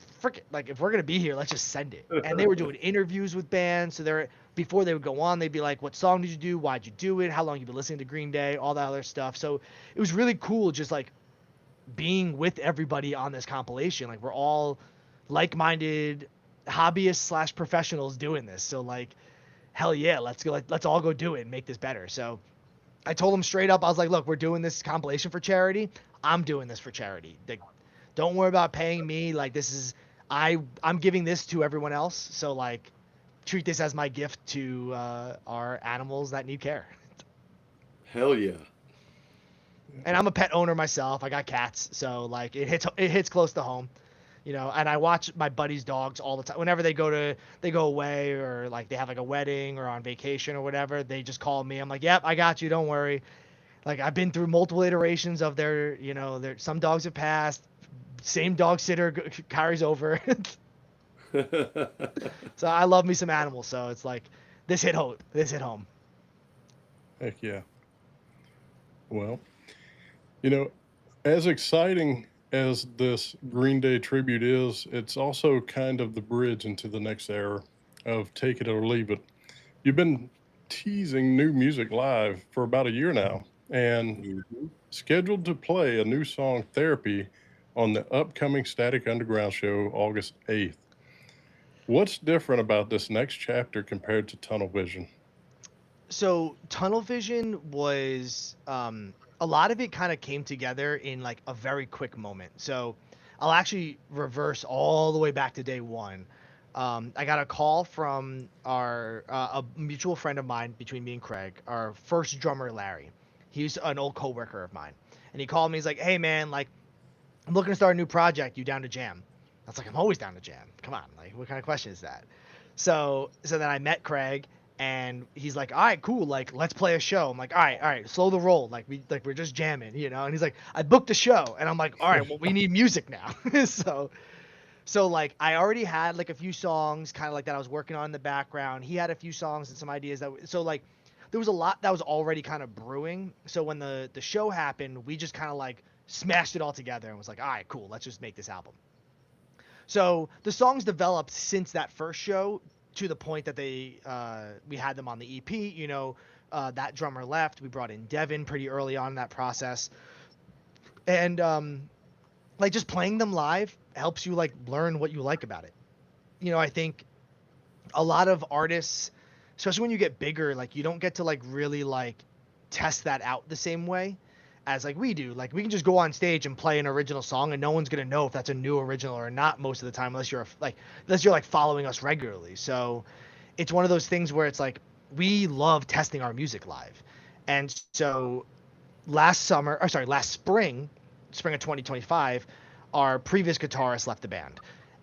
like if we're gonna be here, let's just send it. And they were doing interviews with bands. So before they would go on, they'd be like, what song did you do? Why'd you do it? How long you been listening to Green Day? All that other stuff. So it was really cool, just like being with everybody on this compilation. Like we're all like-minded hobbyists / professionals doing this. So like, hell yeah, let's go. Let's all go do it and make this better. So I told them straight up, I was like, look, we're doing this compilation for charity. I'm doing this for charity. Don't worry about paying me. Like this is, I'm giving this to everyone else. So like, treat this as my gift to our animals that need care. Hell yeah. And I'm a pet owner myself. I got cats, so like it hits close to home, you know. And I watch my buddies' dogs all the time. Whenever they go away or like they have like a wedding or on vacation or whatever, they just call me. I'm like, yep, I got you. Don't worry. Like I've been through multiple iterations of their, you know, some dogs have passed. Same dog sitter carries over. So I love me some animals. So it's like this hit home. Heck yeah. Well, you know, as exciting as this Green Day tribute is, it's also kind of the bridge into the next era. of Take It or Leave It. You've been teasing new music live for about a year now and Mhm. scheduled to play a new song, Therapy, on the upcoming Static Underground show, August 8th. What's different about this next chapter compared to Tunnel Vision? So Tunnel Vision was a lot of it kind of came together in like a very quick moment. So I'll actually reverse all the way back to day one. I got a call from our a mutual friend of mine between me and Craig, our first drummer Larry. He's an old coworker of mine, and he called me. He's like, "Hey man, like I'm looking to start a new project. You down to jam?" I was like, "I'm always down to jam. Come on, like what kind of question is that?" So then I met Craig and he's like, "All right, cool. Like let's play a show." I'm like, all right, slow the roll. We're just jamming, you know?" And he's like, "I booked a show." And I'm like, "All right, well we need music now." So like I already had like a few songs kind of like that I was working on in the background. He had a few songs and some ideas so like there was a lot that was already kind of brewing. So when the show happened, we just kind of like smashed it all together and was like, "All right, cool. Let's just make this album." So the songs developed since that first show to the point that we had them on the EP. That drummer left. We brought in Devin pretty early on in that process, and like just playing them live helps you like learn what you like about it. I think a lot of artists, especially when you get bigger, like you don't get to like really like test that out the same way as like we do. Like we can just go on stage and play an original song and no one's going to know if that's a new original or not most of the time unless you're like following us regularly. So it's one of those things where it's like we love testing our music live. And so last spring of 2025, our previous guitarist left the band,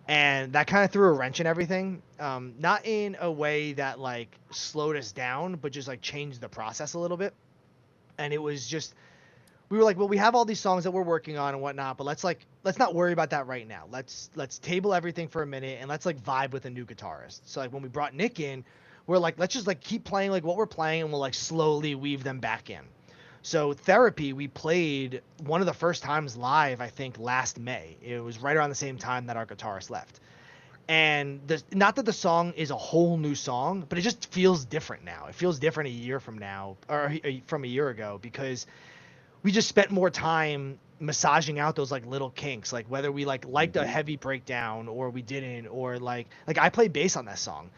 and that kind of threw a wrench in everything. Not in a way that like slowed us down, but just like changed the process a little bit. And it was just we were like, well, we have all these songs that we're working on and whatnot, but let's not worry about that right now. Let's table everything for a minute and let's like vibe with a new guitarist. So like when we brought Nick in, we're like, let's just like keep playing like what we're playing and we'll like slowly weave them back in. So Therapy, we played one of the first times live, I think last May. It was right around the same time that our guitarist left. And not that the song is a whole new song, but it just feels different now. It feels different a year from now, or from a year ago, because we just spent more time massaging out those like little kinks, like whether we like liked a heavy breakdown or we didn't, or like I played bass on that song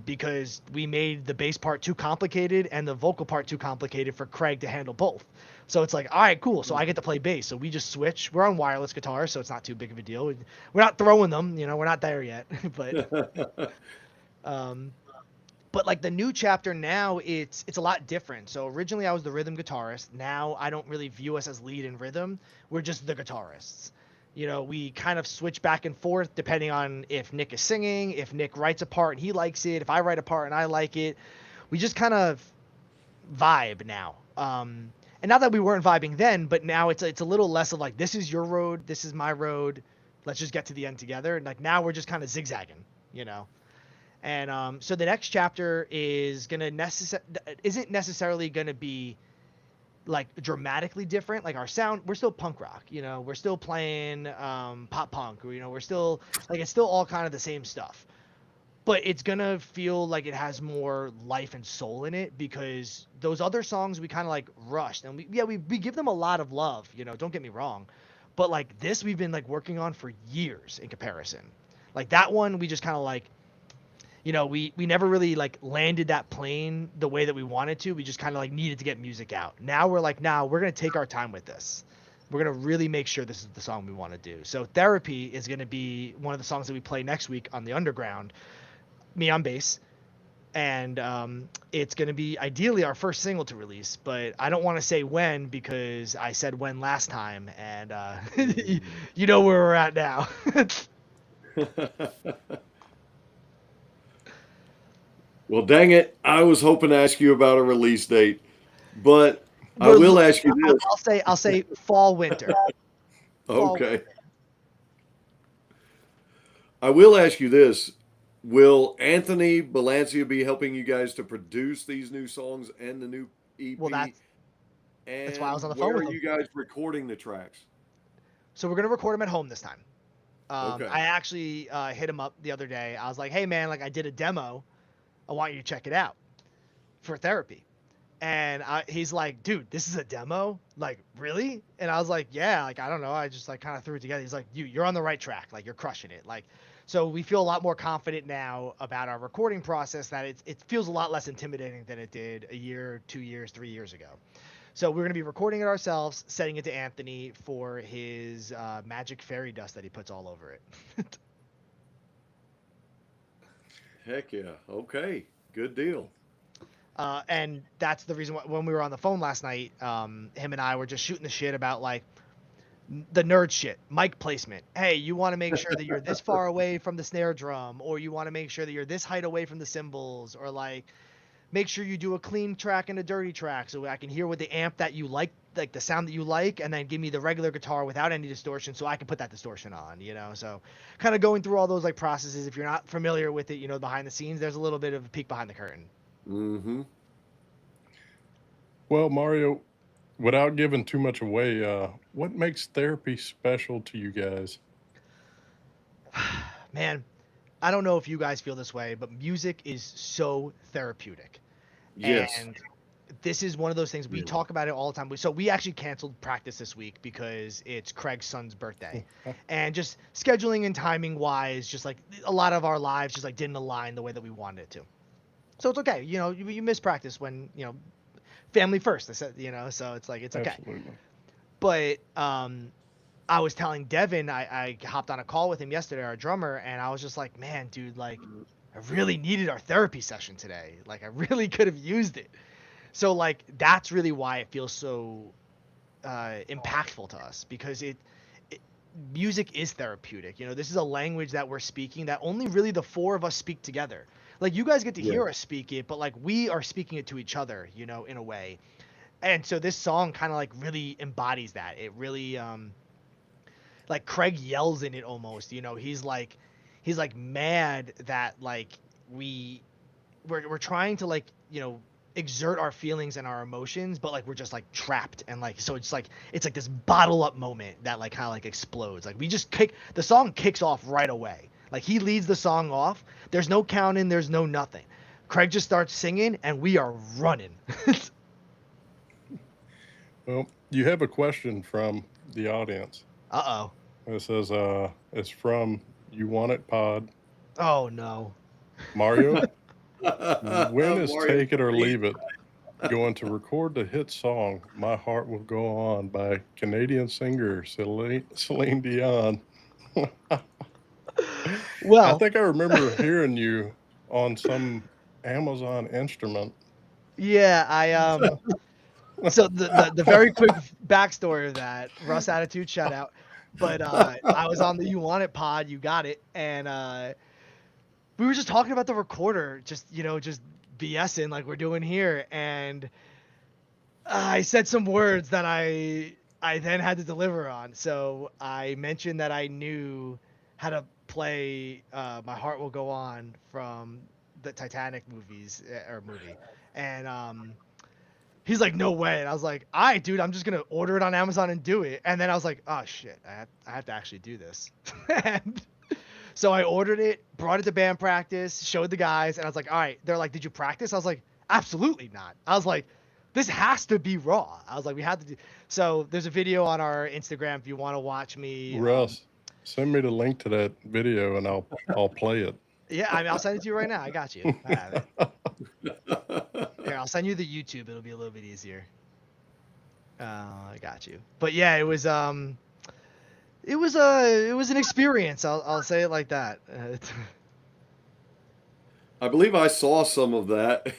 because we made the bass part too complicated and the vocal part too complicated for Craig to handle both. So it's like, all right, cool. So I get to play bass. So we just switch. We're on wireless guitars, so it's not too big of a deal. We're not throwing them, we're not there yet. Um, but like the new chapter now, it's a lot different. So originally I was the rhythm guitarist. Now I don't really view us as lead and rhythm. We're just the guitarists. We kind of switch back and forth depending on if Nick is singing, if Nick writes a part and he likes it, if I write a part and I like it. We just kind of vibe now. And not that we weren't vibing then, but now it's a little less of like, this is your road, this is my road. Let's just get to the end together. And like now we're just kind of zigzagging, you know. And so the next chapter isn't necessarily gonna be like dramatically different. Like our sound, we're still punk rock, we're still playing pop punk, or we're still like it's still all kind of the same stuff. But it's gonna feel like it has more life and soul in it because those other songs we kind of like rushed and we give them a lot of love, don't get me wrong. But like this we've been like working on for years in comparison. Like that one we just kind of like we never really like landed that plane the way that we wanted to. We just kind of like needed to get music out. Now we're like, now we're going to take our time with this. We're going to really make sure this is the song we want to do. So Therapy is going to be one of the songs that we play next week on the Underground, me on bass. And it's going to be ideally our first single to release, but I don't want to say when because I said when last time. And you know where we're at now. Well, dang it. I was hoping to ask you about a release date, but I We're will ask you this. I'll say fall winter. Fall Okay. winter. I will ask you this. Will Anthony Balancia be helping you guys to produce these new songs and the new Well, EP? that's why I was on And the phone where are with him. you guys recording the tracks? So we're gonna record them at home this time. Okay. I actually hit him up the other day. I was like, hey man, like I did a demo. I want you to check it out for therapy. And he's like, dude, this is a demo? Like, really? And I was like, yeah, like, I don't know. I just like kind of threw it together. He's like, you're on the right track. Like, you're crushing it. Like, so we feel a lot more confident now about our recording process, that it feels a lot less intimidating than it did a year, 2 years, 3 years ago. So we're going to be recording it ourselves, setting it to Anthony for his magic fairy dust that he puts all over it. Heck yeah. Okay. Good deal. And that's the reason why, when we were on the phone last night, him and I were just shooting the shit about like the nerd shit, mic placement. Hey, you want to make sure that you're this far away from the snare drum, or you want to make sure that you're this height away from the cymbals, or like make sure you do a clean track and a dirty track so I can hear what the amp that you like the sound that you like, and then give me the regular guitar without any distortion so I can put that distortion on, you know? So kind of going through all those like processes. If you're not familiar with it, you know, behind the scenes, there's a little bit of a peek behind the curtain. Mm-hmm. Well, Mario, without giving too much away, what makes therapy special to you guys? Man, I don't know if you guys feel this way, but music is so therapeutic. Yes. And this is one of those things we talk about it all the time. So we actually canceled practice this week because it's Craig's son's birthday. And just scheduling and timing wise, just like a lot of our lives just like didn't align the way that we wanted it to. So it's okay. You know, you miss practice when, you know, family first, I said, you know, so it's like, it's okay. Absolutely. But I was telling Devin, I hopped on a call with him yesterday, our drummer, and I was just like, man, dude, like I really needed our therapy session today. Like I really could have used it. So like that's really why it feels so impactful to us, because music is therapeutic. You know, this is a language that we're speaking that only really the four of us speak together. Like you guys get to hear us speak it, but like we are speaking it to each other, you know, in a way. And so this song kind of like really embodies that. It really like Craig yells in it almost, you know. He's like mad that like we're trying to like, you know, exert our feelings and our emotions, but like we're just like trapped, and like so it's like this bottle up moment that like kind of like explodes. Like we just the song kicks off right away. Like he leads the song off. There's no counting, there's no nothing. Craig just starts singing and we are running. Well, you have a question from the audience. Uh-oh. It says, it's from You Want It Pod. Oh no. Mario, when is Mario, Take It or Leave It going to record the hit song My Heart Will Go On by Canadian singer Celine Dion? Well, I think I remember hearing you on some Amazon instrument. yeah, so the very quick backstory of that, Russ Attitude shout out. But I was on the You Want It pod, You Got It, and we were just talking about the recorder, just, you know, just BSing like we're doing here, and I said some words that I then had to deliver on. So I mentioned that I knew how to play My Heart Will Go On from the Titanic movie, and he's like, no way. And I was like, all right, dude, I'm just going to order it on Amazon and do it. And then I was like, oh, shit, I have to actually do this. And so I ordered it, brought it to band practice, showed the guys, and I was like, all right. They're like, did you practice? I was like, absolutely not. I was like, this has to be raw. I was like, we had to do. So there's a video on our Instagram if you want to watch me. Russ, send me the link to that video and I'll play it. Yeah, I mean, I'll send it to you right now. I got you. I have it. Here, I'll send you the YouTube. It'll be a little bit easier. I got you. But yeah, it was an experience. I'll say it like that. I believe I saw some of that.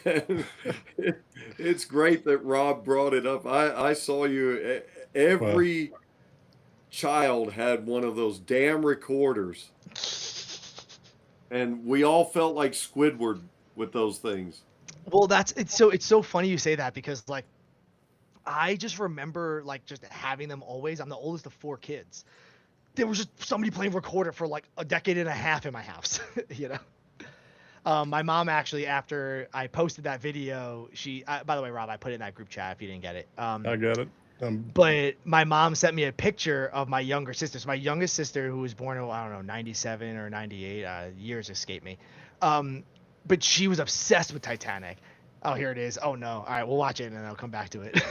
It's great that Rob brought it up. I saw you. Every child had one of those damn recorders. And we all felt like Squidward with those things. Well, it's so funny you say that, because like I just remember like just having them always. I'm the oldest of 4 kids. There was just somebody playing recorder for like a decade and a half in my house, you know. My mom actually, after I posted that video, by the way, Rob, I put it in that group chat if you didn't get it. I got it. But my mom sent me a picture of my younger sister. So my youngest sister, who was born in, I don't know, 97 or 98, years escape me. But she was obsessed with Titanic. Oh, here it is. Oh, no. All right, we'll watch it and then I'll come back to it.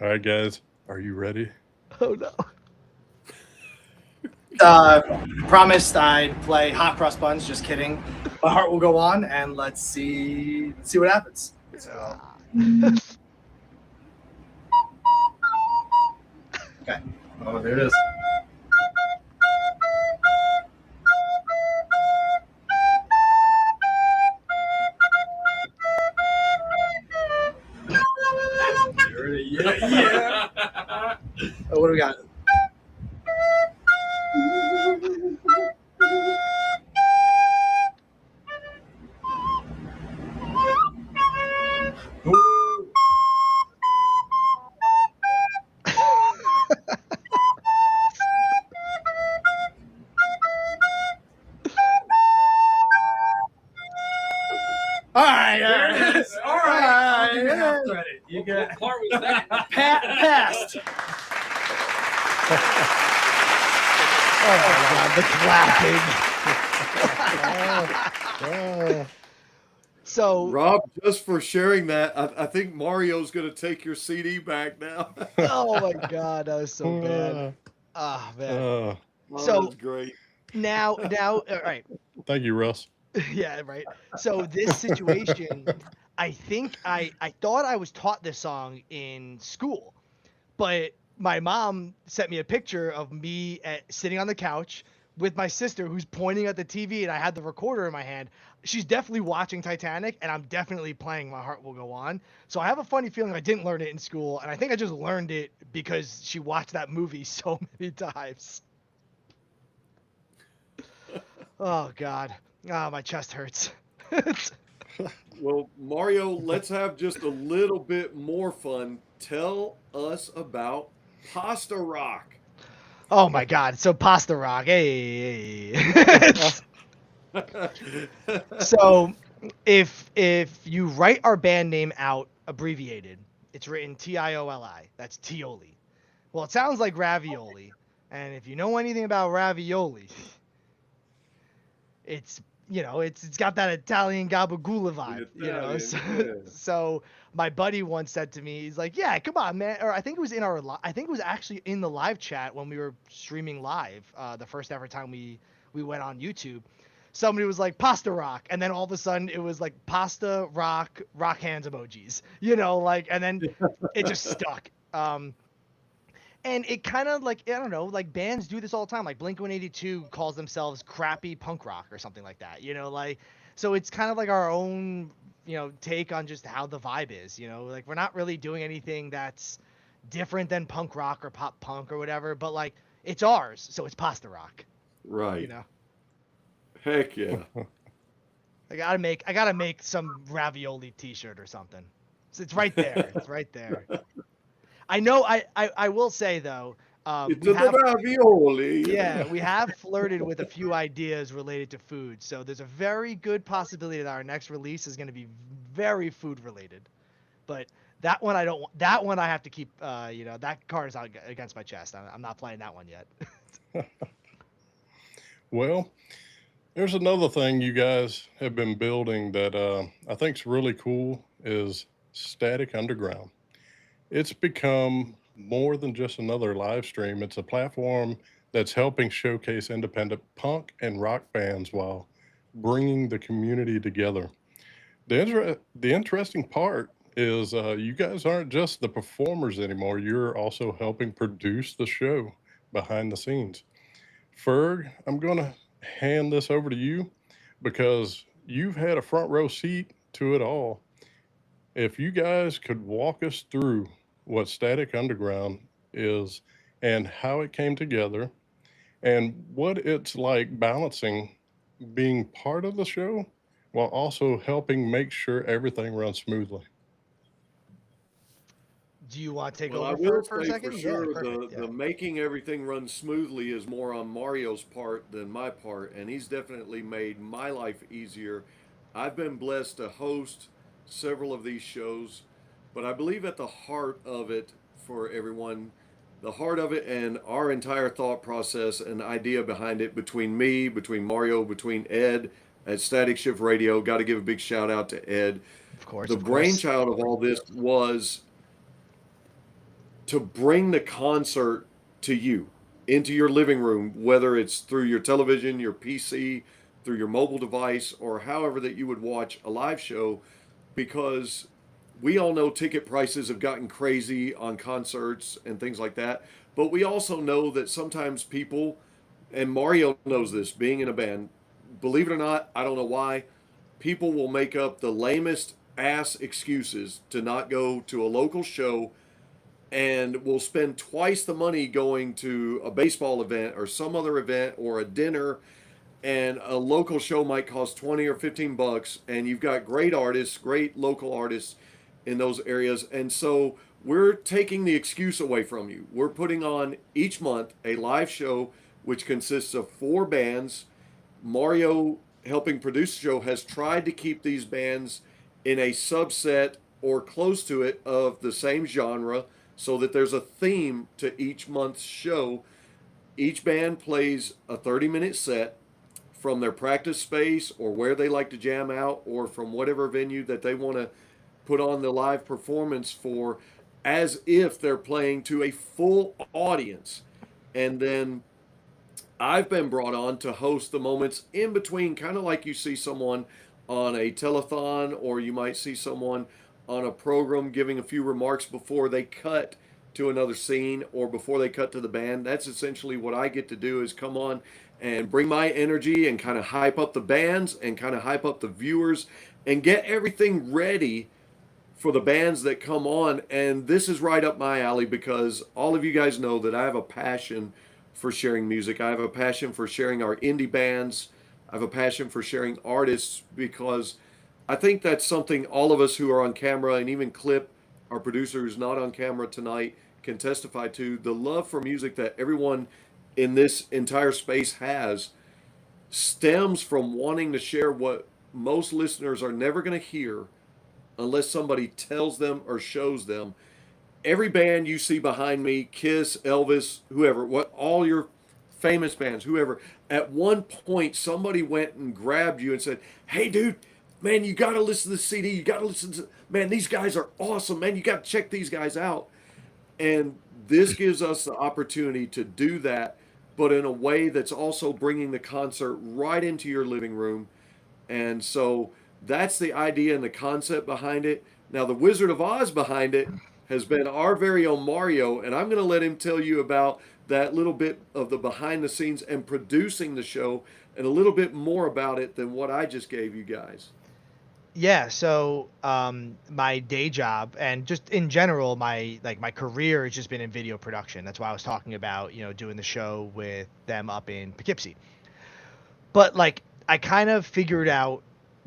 All right, guys, are you ready? Oh, no. Promised I'd play Hot Cross Buns. Just kidding. My heart will go on, and let's see what happens. So, okay. Oh, there it is. Yeah. Oh, what do we got? All right, There it is. All right. You get credit. You get What part was that? passed. Oh, my God, the clapping. So, Rob, just for sharing that, I think Mario's going to take your CD back now. oh my God, that was so bad. Oh, man. Uh, So- that's great. Now, all right. thank you, Russ. Yeah, right. So this situation, I think I thought I was taught this song in school, but my mom sent me a picture of me sitting on the couch with my sister who's pointing at the TV, and I had the recorder in my hand. She's definitely watching Titanic, and I'm definitely playing My Heart Will Go On. So I have a funny feeling I didn't learn it in school, and I think I just learned it because she watched that movie so many times. Oh God. Ah, my chest hurts. Well, Mario, let's have just a little bit more fun. Tell us about Pasta Rock. Oh my God. So Pasta Rock. Hey. So if you write our band name out abbreviated, it's written Tioli. That's Tioli. Well, it sounds like ravioli. And if you know anything about ravioli, it's it's got that Italian gabagoula vibe, Italian, yeah. So my buddy once said to me, he's like, "Yeah, come on, man." Or I think it was I think it was actually in the live chat when we were streaming live, the first ever time we went on YouTube. Somebody was like pasta rock, and then all of a sudden it was like pasta rock hands emojis, and then it just stuck. And it kind of like, I don't know, like bands do this all the time. Like Blink-182 calls themselves crappy punk rock or something like that, so it's kind of like our own, take on just how the vibe is, like we're not really doing anything that's different than punk rock or pop punk or whatever, but like it's ours. So it's pasta rock, Right. Heck yeah. I gotta make some ravioli t-shirt or something. So it's right there. It's right there. I know. I will say though, It's the ravioli. yeah, we have flirted with a few ideas related to food. So there's a very good possibility that our next release is going to be very food related. But that one I don't. That one I have to keep. That card is out against my chest. I'm not playing that one yet. Well, there's another thing you guys have been building that I think is really cool is Static Underground. It's become more than just another live stream. It's a platform that's helping showcase independent punk and rock bands while bringing the community together. The interesting part is you guys aren't just the performers anymore. You're also helping produce the show behind the scenes. Ferg, I'm going to hand this over to you because you've had a front row seat to it all. If you guys could walk us through what Static Underground is and how it came together and what it's like balancing being part of the show while also helping make sure everything runs smoothly. Do you want to take Well, I over will for a say second? for sure Yeah, perfect. the making everything run smoothly is more on Mario's part than my part, and he's definitely made my life easier. I've been blessed to host several of these shows, but I believe at the heart of it for everyone the heart of it and our entire thought process and idea behind it between me, between Mario, between Ed at Static Shift Radio. Got to give a big shout out to Ed. Of course, The of course. brainchild of all this was to bring the concert to you, into your living room, whether it's through your television, your PC, through your mobile device, or however that you would watch a live show, because we all know ticket prices have gotten crazy on concerts and things like that. But we also know that sometimes people, and Mario knows this, being in a band, believe it or not, I don't know why, people will make up the lamest ass excuses to not go to a local show, and will spend twice the money going to a baseball event or some other event or a dinner, and a local show might cost 20 or 15 bucks, and you've got great artists, great local artists in those areas. And so we're taking the excuse away from you. We're putting on each month a live show which consists of 4 bands. Mario, helping produce the show, has tried to keep these bands in a subset or close to it of the same genre, so that there's a theme to each month's show. Each band plays a 30-minute set from their practice space or where they like to jam out, or from whatever venue that they want to put on the live performance for, as if they're playing to a full audience. And then I've been brought on to host the moments in between, kind of like you see someone on a telethon, or you might see someone on a program giving a few remarks before they cut to another scene or before they cut to the band. That's essentially what I get to do, is come on and bring my energy and kind of hype up the bands and kind of hype up the viewers and get everything ready for the bands that come on. And this is right up my alley, because all of you guys know that I have a passion for sharing music. I have a passion for sharing our indie bands. I have a passion for sharing artists, because I think that's something all of us who are on camera, and even Clip, our producer who's not on camera tonight, can testify to. The love for music that everyone in this entire space has stems from wanting to share what most listeners are never going to hear unless somebody tells them or shows them. Every band you see behind me, Kiss, Elvis, whoever, what, all your famous bands, whoever, at one point somebody went and grabbed you and said, "Hey dude, man, you got to listen to the CD. You got to listen to, man, these guys are awesome, man. You got to check these guys out." And this gives us the opportunity to do that, but in a way that's also bringing the concert right into your living room. And so that's the idea and the concept behind it. Now, the Wizard of Oz behind it has been our very own Mario, and I'm going to let him tell you about that little bit of the behind the scenes and producing the show, and a little bit more about it than what I just gave you guys. Yeah, so my day job, and just in general, my career has just been in video production. That's why I was talking about, doing the show with them up in Poughkeepsie. But like, I kind of figured out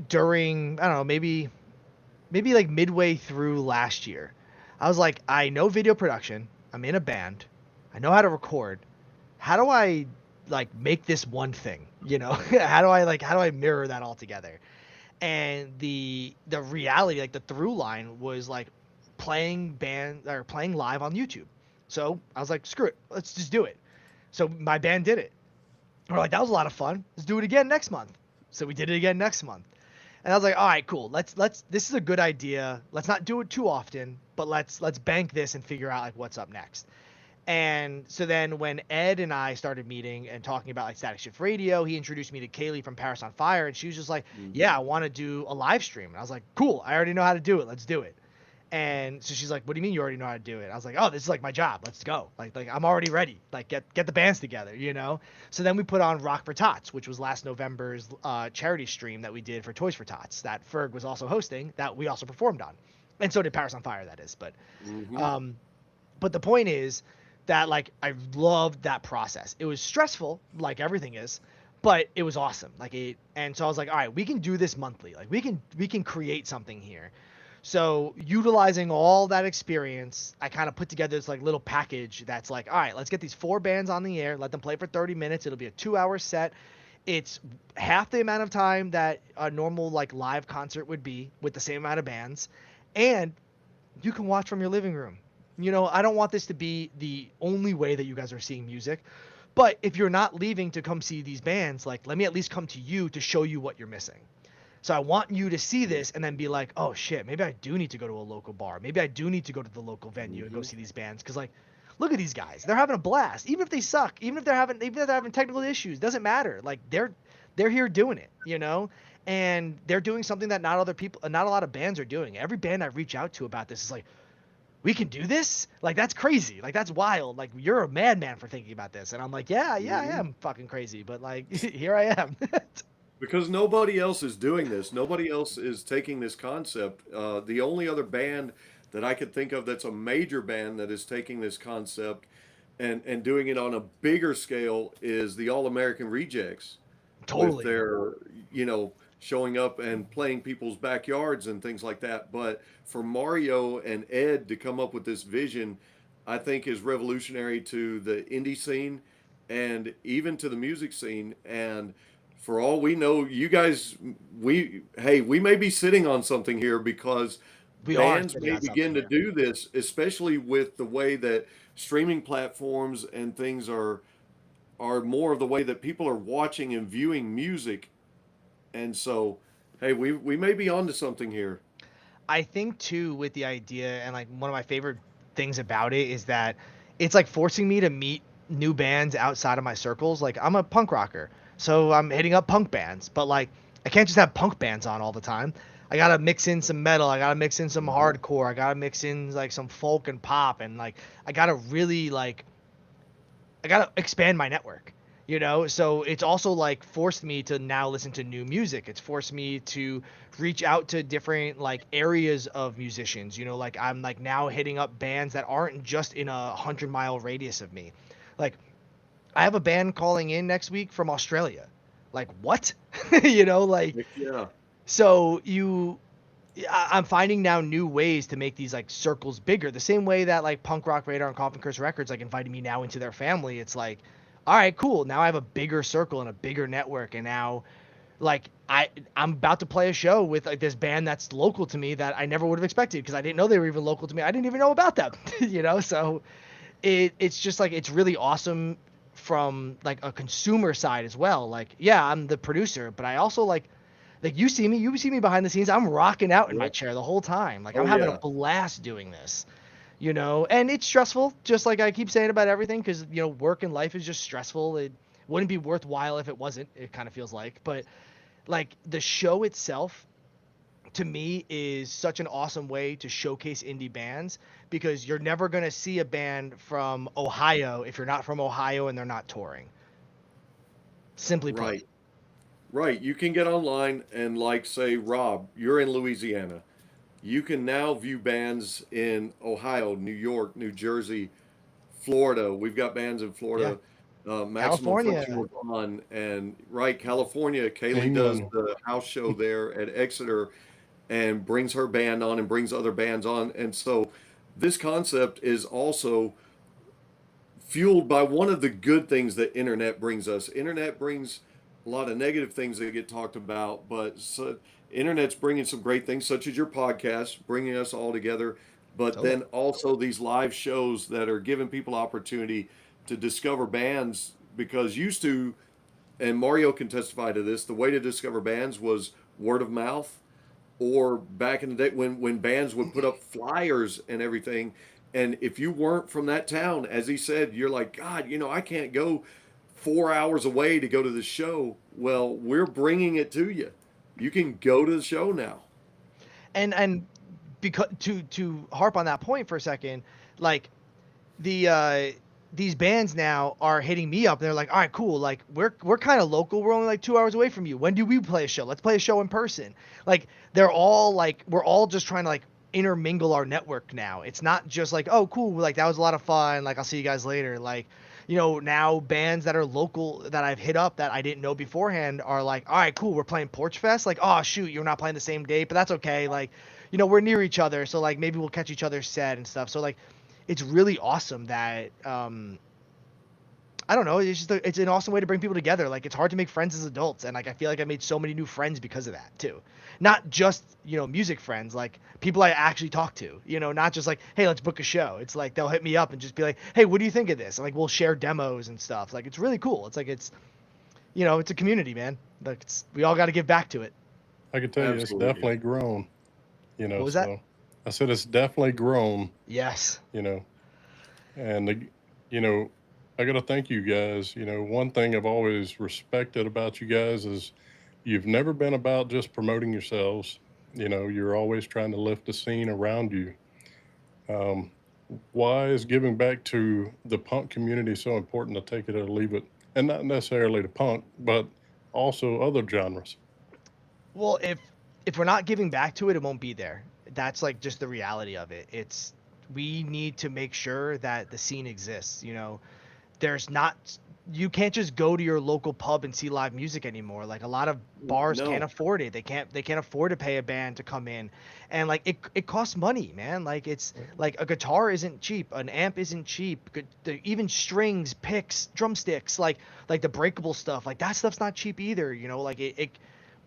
during, I don't know, maybe like midway through last year, I was like, I know video production. I'm in a band. I know how to record. How do I like make this one thing? How do I mirror that all together? And the reality, like the through line, was like playing live on YouTube. So I was like, screw it, let's just do it. So my band did it. We're like, that was a lot of fun. Let's do it again next month. So we did it again next month. And I was like, all right, cool. Let's this is a good idea. Let's not do it too often, but let's bank this and figure out like what's up next. And so then when Ed and I started meeting and talking about like Static Shift Radio, he introduced me to Kaylee from Paris on Fire, and she was just like, yeah, I want to do a live stream. And I was like, cool, I already know how to do it. Let's do it. And so she's like, what do you mean you already know how to do it? I was like, oh, this is like my job. Let's go. Like I'm already ready. Like get the bands together, So then we put on Rock for Tots, which was last November's charity stream that we did for Toys for Tots that Ferg was also hosting, that we also performed on. And so did Paris on Fire, that is. But but the point is that like I loved that process. It was stressful, like everything is, but it was awesome. And so I was like, all right, we can do this monthly. Like we can create something here. So utilizing all that experience, I kind of put together this like little package that's like, all right, let's get these 4 bands on the air, let them play for 30 minutes. It'll be a 2-hour set. It's half the amount of time that a normal like live concert would be with the same amount of bands. And you can watch from your living room. I don't want this to be the only way that you guys are seeing music. But if you're not leaving to come see these bands, like, let me at least come to you to show you what you're missing. So I want you to see this and then be like, oh shit, maybe I do need to go to a local bar. Maybe I do need to go to the local venue and go see these bands. Cause like, look at these guys. They're having a blast. Even if they suck, even if they're having technical issues, doesn't matter. Like they're here doing it, And they're doing something that not a lot of bands are doing. Every band I reach out to about this is like, we can do this? Like, that's crazy. Like, that's wild. Like, you're a madman for thinking about this. And I'm like, yeah, I am fucking crazy. But, like, here I am. Because nobody else is doing this. Nobody else is taking this concept. The only other band that I could think of that's a major band that is taking this concept and doing it on a bigger scale is the All American Rejects. With Totally. their, showing up and playing people's backyards and things like that. But for Mario and Ed to come up with this vision, I think is revolutionary to the indie scene and even to the music scene. And for all we know, you guys, we may be sitting on something here because We are bands sitting may on begin something to here. do this, especially with the way that streaming platforms and things are more of the way that people are watching and viewing music. And so, hey, we may be onto something here. I think, too, with the idea, and, like, one of my favorite things about it is that it's, like, forcing me to meet new bands outside of my circles. Like, I'm a punk rocker, so I'm hitting up punk bands. But, like, I can't just have punk bands on all the time. I gotta mix in some metal. I gotta mix in some hardcore. I gotta mix in, like, some folk and pop. And, like, I gotta really, like, I gotta expand my network, So it's also like forced me to now listen to new music. It's forced me to reach out to different like areas of musicians. Like I'm like now hitting up bands that aren't just in 100-mile radius of me. Like I have a band calling in next week from Australia. Like what? Like Yeah. so I'm finding now new ways to make these like circles bigger. The same way that like Punk Rock Radar and Coffin Curse Records like invited me now into their family. It's like, all right, cool. Now I have a bigger circle and a bigger network, and now like I'm about to play a show with like this band that's local to me that I never would have expected because I didn't know they were even local to me. I didn't even know about them, So it's just like it's really awesome from like a consumer side as well. Like, yeah, I'm the producer, but I also like you see me behind the scenes. I'm rocking out in my Yep. chair the whole time. Like Oh I'm having a yeah. blast doing this, and it's stressful, just like I keep saying about everything, because work and life is just stressful. It wouldn't be worthwhile if it wasn't. It kind of feels like, but like the show itself, to me, is such an awesome way to showcase indie bands because you're never gonna see a band from Ohio if you're not from Ohio and they're not touring. Simply put. Right. Right. You can get online and like say, Rob, you're in Louisiana. You can now view bands in Ohio, New York, New Jersey, Florida. We've got bands in Yeah. Florida. Maximum Function California. was on, and right, California. Kaylee does England. the house show there at Exeter, and brings her band on and brings other bands on. And so, this concept is also fueled by one of the good things that internet brings us. Internet brings a lot of negative things that get talked about, but internet's bringing some great things, such as your podcast, bringing us all together. But Totally. then also these live shows that are giving people opportunity to discover bands because used to, and Mario can testify to this, the way to discover bands was word of mouth or back in the day when bands would put up flyers and everything, and if you weren't from that town, as he said, you're like, God, I can't go 4 hours away to go to the show. Well, we're bringing it to you. You can go to the show now. And because to harp on that point for a second, like these bands now are hitting me up. They're like, all right, cool. Like we're kind of local. We're only like 2 hours away from you. When do we play a show? Let's play a show in person. Like they're all like, we're all just trying to like intermingle our network now. It's not just like, oh, cool. Like that was a lot of fun. Like I'll see you guys later. Like, now bands that are local that I've hit up that I didn't know beforehand are like, all right, cool. We're playing Porch Fest. Like, oh shoot, you're not playing the same date, but that's okay. Like, we're near each other. So like maybe we'll catch each other's set and stuff. So like, it's really awesome that I don't know. It's just it's an awesome way to bring people together. Like it's hard to make friends as adults, and like I feel like I made so many new friends because of that too. Not just music friends, like people I actually talk to. Not just like, hey, let's book a show. It's like they'll hit me up and just be like, hey, what do you think of this? And like we'll share demos and stuff. Like it's really cool. It's like it's a community, man. Like we all got to give back to it. I can tell you, it's Absolutely. definitely grown. What was that? So I said it's definitely grown. Yes. And I got to thank you guys. One thing I've always respected about you guys is you've never been about just promoting yourselves. You're always trying to lift the scene around you. Um, why is giving back to the punk community so important to Take It or Leave It? And not necessarily the punk, but also other genres. Well, if we're not giving back to it, it won't be there. That's like just the reality of it. We need to make sure that the scene exists. There's not you can't just go to your local pub and see live music anymore. Like a lot of bars No. can't afford it. They can't afford to pay a band to come in. And like it costs money, man. Like it's like a guitar isn't cheap, an amp isn't cheap. Even strings, picks, drumsticks, like the breakable stuff, like that stuff's not cheap either, like it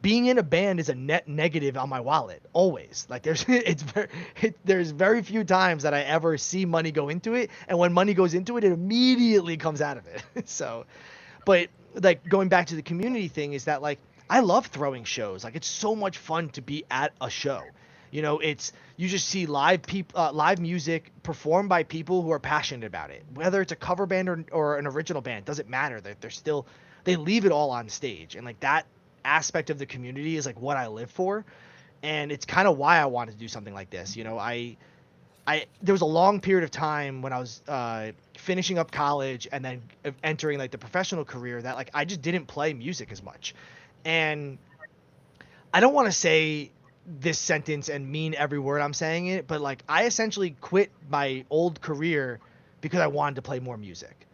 being in a band is a net negative on my wallet always. Like there's very few times that I ever see money go into it, and when money goes into it, it immediately comes out of it. So, but like going back to the community thing is that like I love throwing shows. Like it's so much fun to be at a show. It's you just see live music performed by people who are passionate about it. Whether it's a cover band or an original band, doesn't matter. They leave it all on stage, and like that aspect of the community is like what I live for, and it's kind of why I wanted to do something like this. There was a long period of time when I was finishing up college and then entering like the professional career that like I just didn't play music as much, and I don't want to say this sentence and mean every word I'm saying it, but like I essentially quit my old career because I wanted to play more music.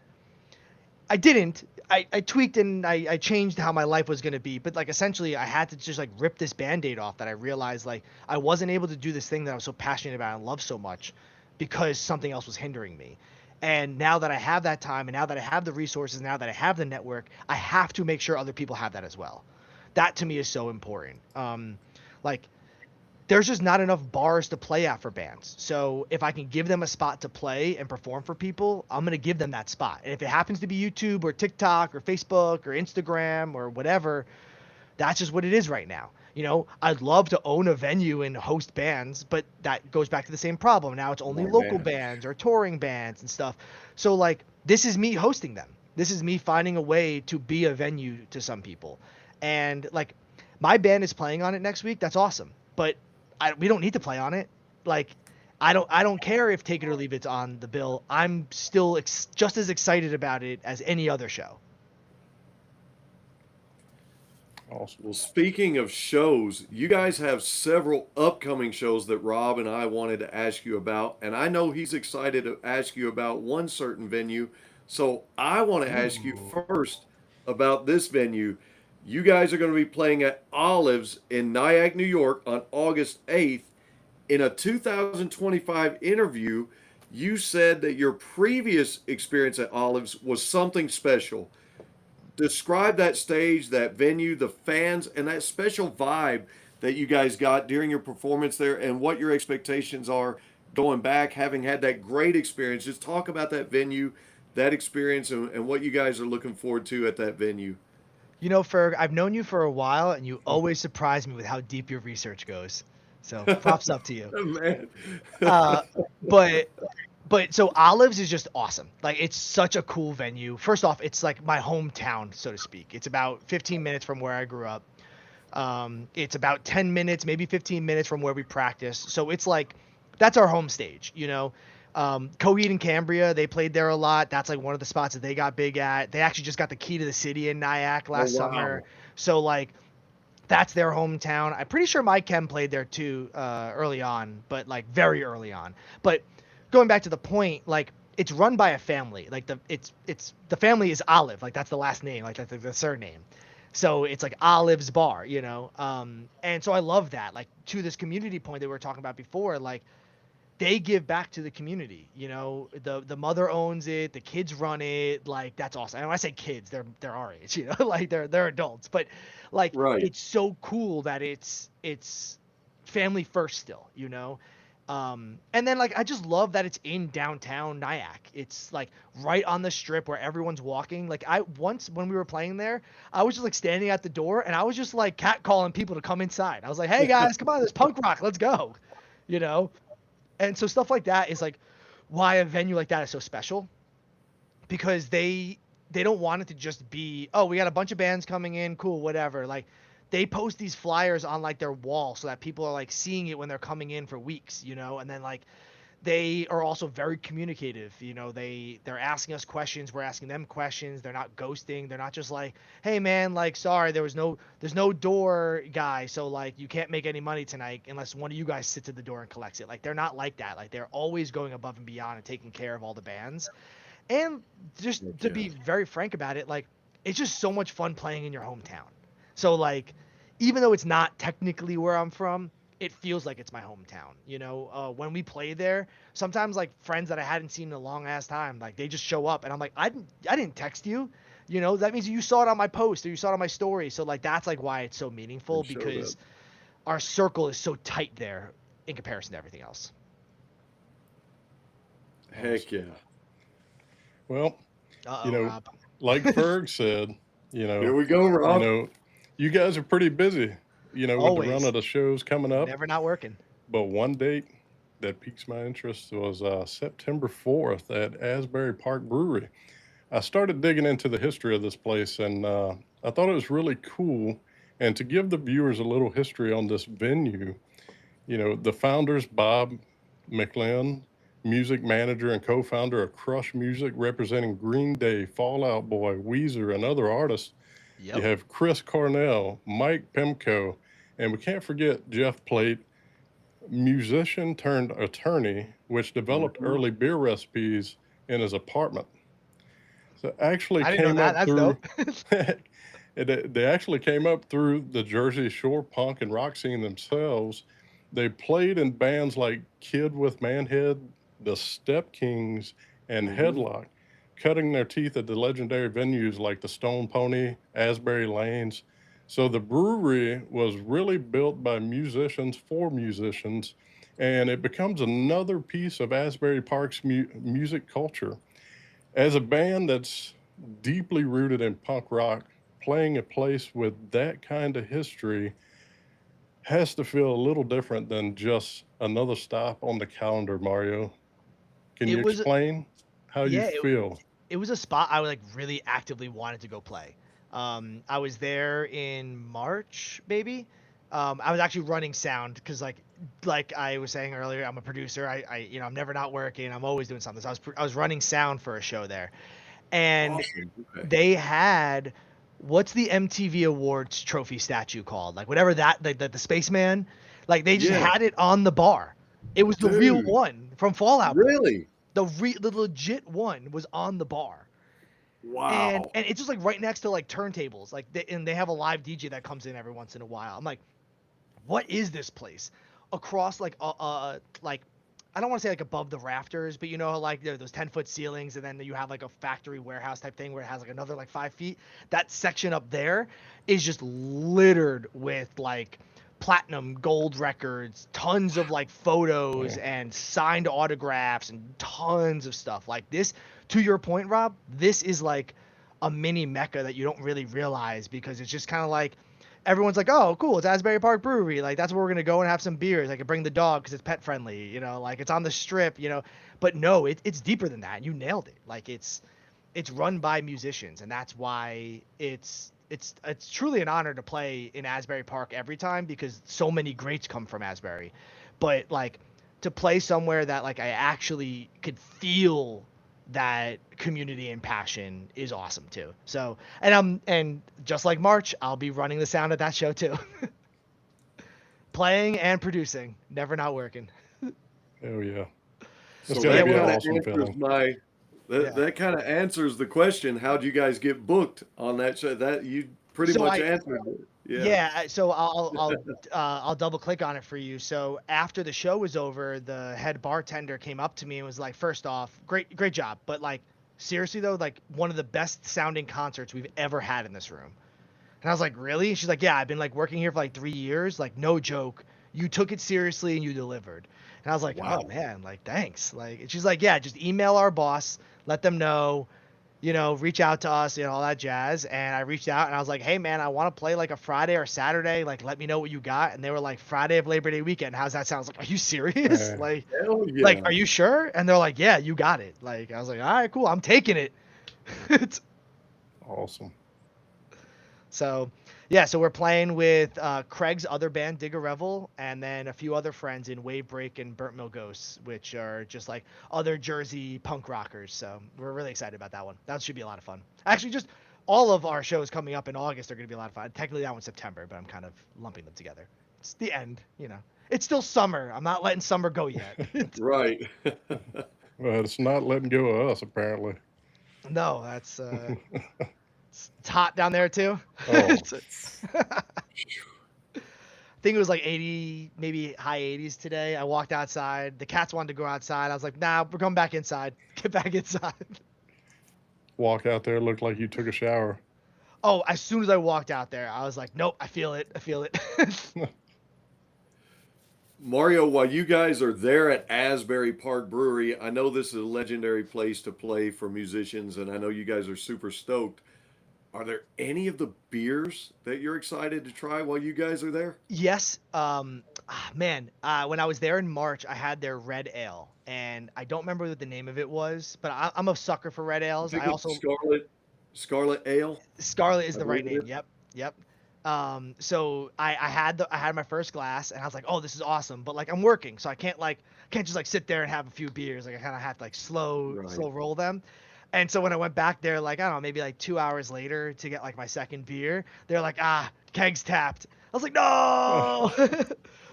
I didn't. I tweaked and I changed how my life was going to be. But like essentially I had to just like rip this Band-Aid off that I realized like I wasn't able to do this thing that I was so passionate about and love so much because something else was hindering me. And now that I have that time and now that I have the resources, now that I have the network, I have to make sure other people have that as well. That to me is so important. Like there's just not enough bars to play at for bands. So if I can give them a spot to play and perform for people, I'm going to give them that spot. And if it happens to be YouTube or TikTok or Facebook or Instagram or whatever, that's just what it is right now. I'd love to own a venue and host bands, but that goes back to the same problem. Now it's only local bands or touring bands and stuff. So like, this is me hosting them. This is me finding a way to be a venue to some people. And like my band is playing on it next week. That's awesome. But we don't need to play on it. Like, I don't care if Take It or Leave It's on the bill. I'm still just as excited about it as any other show. Awesome. Well, speaking of shows, you guys have several upcoming shows that Rob and I wanted to ask you about, and I know he's excited to ask you about one certain venue. So I want to ask you first about this venue. You guys are going to be playing at Olives in Nyack, New York on August 8th. In a 2025 interview, you said that your previous experience at Olives was something special. Describe that stage, that venue, the fans, and that special vibe that you guys got during your performance there, and what your expectations are going back, having had that great experience. Just talk about that venue, that experience, and what you guys are looking forward to at that venue. Ferg, I've known you for a while, and you always surprise me with how deep your research goes. So props up to you. Man. But so Olives is just awesome. Like it's such a cool venue. First off, it's like my hometown, so to speak. It's about 15 minutes from where I grew up. It's about 10 minutes, maybe 15 minutes from where we practice. So it's like, that's our home stage, Coheed and Cambria, they played there a lot. That's like one of the spots that they got big at. They actually just got the key to the city in Nyack last summer. So like, that's their hometown. I'm pretty sure Mike Kem played there too, early on, but like very early on. But going back to the point, like it's run by a family. Like the family is Olive, like that's the last name, like that's the surname. So it's like Olive's Bar, and so I love that. Like to this community point that we were talking about before, like they give back to the community. You know, the mother owns it, the kids run it. Like, that's awesome. And when I say kids, they're our age, you know, like they're adults. But like, Right. it's so cool that it's family first still, you know. And then like I just love that it's in downtown Nyack. It's like right on the strip where everyone's walking. Like once when we were playing there, I was just like standing at the door and I was just like catcalling people to come inside. I was like, "Hey guys, come on, there's punk rock, let's go," you know. And so stuff like that is like why a venue like that is so special, because they don't want it to just be, oh, we got a bunch of bands coming in, cool, whatever. Like, they post these flyers on like their wall so that people are like seeing it when they're coming in for weeks, you know. And then like they are also very communicative, you know. They're asking us questions, we're asking them questions. They're not ghosting. They're not just like, hey man, like, sorry, there's no door guy, so like you can't make any money tonight unless one of you guys sits at the door and collects it. Like, they're not like that. Like, they're always going above and beyond and taking care of all the bands. And just to be very frank about it, like, it's just so much fun playing in your hometown. So like, even though it's not technically where I'm from, it feels like it's my hometown. You know, when we play there, sometimes like friends that I hadn't seen in a long ass time, like they just show up and I'm like, I didn't text you. You know, that means you saw it on my post or you saw it on my story. So like, that's like why it's so meaningful, because our circle is so tight there in comparison to everything else. Heck yeah. Well, you know, Rob. like Ferg said, you know, Here we go, Rob. you know, you guys are pretty busy, you know, with the run of the shows coming up. Never not working. But one date that piques my interest was September 4th at Asbury Park Brewery. I started digging into the history of this place, and I thought it was really cool. And to give the viewers a little history on this venue, you know, the founders, Bob McLean, music manager and co-founder of Crush Music, representing Green Day, Fall Out Boy, Weezer, and other artists. Yep. You have Chris Cornell, Mike Pimco, and we can't forget Jeff Plate, musician turned attorney, which developed early beer recipes in his apartment. So actually came up through they actually came up through the Jersey Shore punk and rock scene themselves. They played in bands like Kid with Manhead, the Step Kings, and Headlock, cutting their teeth at the legendary venues like the Stone Pony, Asbury Lanes. So the brewery was really built by musicians for musicians, and it becomes another piece of Asbury Park's music culture. As a band that's deeply rooted in punk rock, playing a place with that kind of history has to feel a little different than just another stop on the calendar, Mario. Can you explain how you feel? It was a spot I like really actively wanted to go play. I was there in March, maybe. I was actually running sound because like I was saying earlier, I'm a producer. I you know, I'm never not working. I'm always doing something. So I was running sound for a show there, and they had, what's the MTV Awards trophy statue called? Like whatever that, the spaceman, like they just had it on the bar. It was the real one from Fallout. Really? The legit one was on the bar. Wow. And it's just like right next to like turntables, like they have a live DJ that comes in every once in a while. I'm like, what is this place? Across like like, I don't want to say like above the rafters, but you know, like there are those 10-foot ceilings, and then you have like a factory warehouse type thing where it has like another like 5 feet. That section up there is just littered with like platinum, gold records, tons of like photos and signed autographs and tons of stuff like this. To your point, Rob, this is like a mini mecca that you don't really realize, because it's just kind of like everyone's like, oh, cool, it's Asbury Park Brewery. Like, that's where we're going to go and have some beers. I can bring the dog because it's pet friendly, you know, like it's on the strip, you know. But no, it's deeper than that. You nailed it. Like, it's run by musicians, and that's why it's truly an honor to play in Asbury Park every time, because so many greats come from Asbury. But like, to play somewhere that like I actually could feel that community and passion is awesome too. So, and just like March, I'll be running the sound at that show too. Playing and producing, never not working. Oh yeah. So that kind of answers that kind of answers the question, how do you guys get booked on that show? That you pretty much answered it. Yeah, so I'll double click on it for you. So after the show was over, the head bartender came up to me and was like, "First off, great job, but like seriously though, like one of the best sounding concerts we've ever had in this room." And I was like, "Really?" And she's like, "Yeah, I've been like working here for like 3 years. Like no joke. You took it seriously and you delivered." And I was like, Wow. "Oh man, like thanks." Like and she's like, "Yeah, just email our boss, let them know." Reach out to us, all that jazz. And I reached out and I was like, "Hey man, I want to play like a Friday or Saturday. Like, let me know what you got." And they were like, "Friday of Labor Day weekend. How's that sound?" I was like, "Are you serious?" Like, Hell yeah. are you sure? And they're like, "Yeah, you got it." Like, I was like, "All right, cool. I'm taking it." Awesome. So, yeah, so we're playing with Craig's other band, Digger Revel, and then a few other friends in Wave Break and Burnt Mill Ghosts, which are just like other Jersey punk rockers. So we're really excited about that one. That should be a lot of fun. Actually, just all of our shows coming up in August are going to be a lot of fun. Technically, that one's September, but I'm kind of lumping them together. It's the end, It's still summer. I'm not letting summer go yet. Right. Well, it's not letting go of us, apparently. No, that's it's hot down there too. Oh. I think it was like 80, maybe high 80s today. I walked outside. The cats wanted to go outside. I was like, "Nah, we're going back inside. Get back inside." Walk out there, looked like you took a shower. Oh, as soon as I walked out there, I was like, "Nope, I feel it. I feel it." Mario, while you guys are there at Asbury Park Brewery, I know this is a legendary place to play for musicians, and I know you guys are super stoked. Are there any of the beers that you're excited to try while you guys are there? Yes. Man, when I was there in March, I had their red ale, and I don't remember what the name of it was, but I'm a sucker for red I ales. think I it's also Scarlet Ale. Scarlet is I the right believe name. it is. Yep. So I had my first glass and I was like, "Oh, this is awesome." But like I'm working, so I can't just like sit there and have a few beers. Like I kind of have to like slow Right. roll them. And so when I went back there, like I don't know, maybe like 2 hours later to get like my second beer, they're like, "Kegs tapped." I was like, "No!"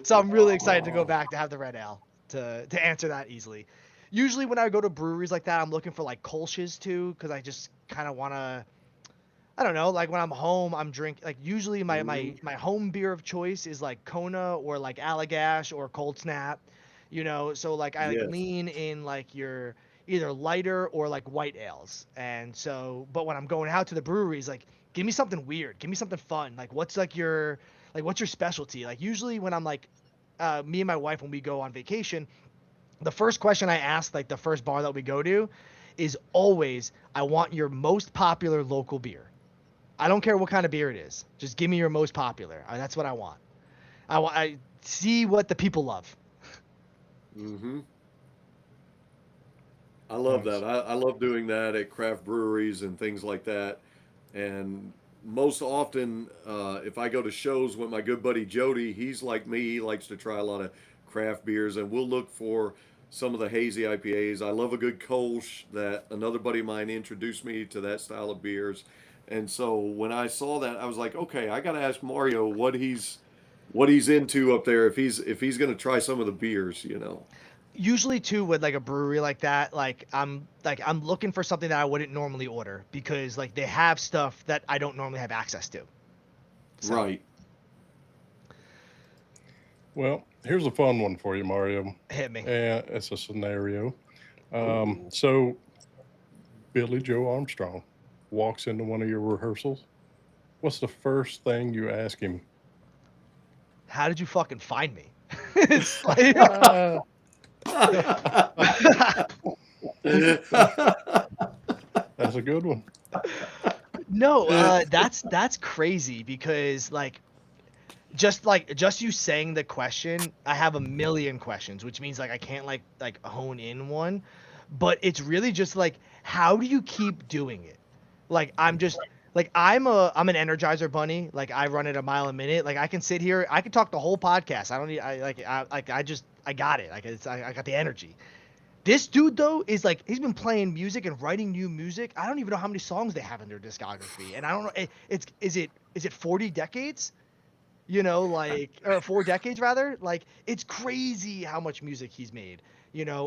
So I'm really excited to go back to have the red ale to answer that easily. Usually when I go to breweries like that, I'm looking for like Kolsch's too, because I just kind of want to. I don't know, like when I'm home, I'm drink like usually my home beer of choice is like Kona or like Allagash or Cold Snap, so like I like Yes. lean in like your either lighter or like white ales. And so but when I'm going out to the breweries, like give me something weird, give me something fun. Like what's your specialty? Like usually when I'm like me and my wife when we go on vacation, the first question I ask like the first bar that we go to is always I want your most popular local beer. I don't care what kind of beer it is. Just give me your most popular. That's what I want. I see what the people love. Mm-hmm. I love Nice. that. I love doing that at craft breweries and things like that. And most often, if I go to shows with my good buddy Jody, he's like me. He likes to try a lot of craft beers, and we'll look for some of the hazy IPAs. I love a good Kolsch. That another buddy of mine introduced me to that style of beers, and so when I saw that, I was like, okay, I got to ask Mario what he's into up there. If he's going to try some of the beers. Usually too with like a brewery like that, like I'm looking for something that I wouldn't normally order because like they have stuff that I don't normally have access to. So Right. Well, here's a fun one for you, Mario. hit me. And it's a scenario. Ooh. So Billy Joe Armstrong walks into one of your rehearsals. What's the first thing you ask him? How did you fucking find me? It's like That's a good one. no, that's crazy because just you saying the question, I have a million questions, which means like I can't like hone in one, but it's really just like how do you keep doing it? Like I'm just like I'm an Energizer bunny. Like I run at a mile a minute. Like I can sit here, I can talk the whole podcast. I don't need I got it. I got the energy. This dude though is like he's been playing music and writing new music. I don't even know how many songs they have in their discography, and I don't know. Is it 40 decades? Like or 4 decades rather. Like it's crazy how much music he's made.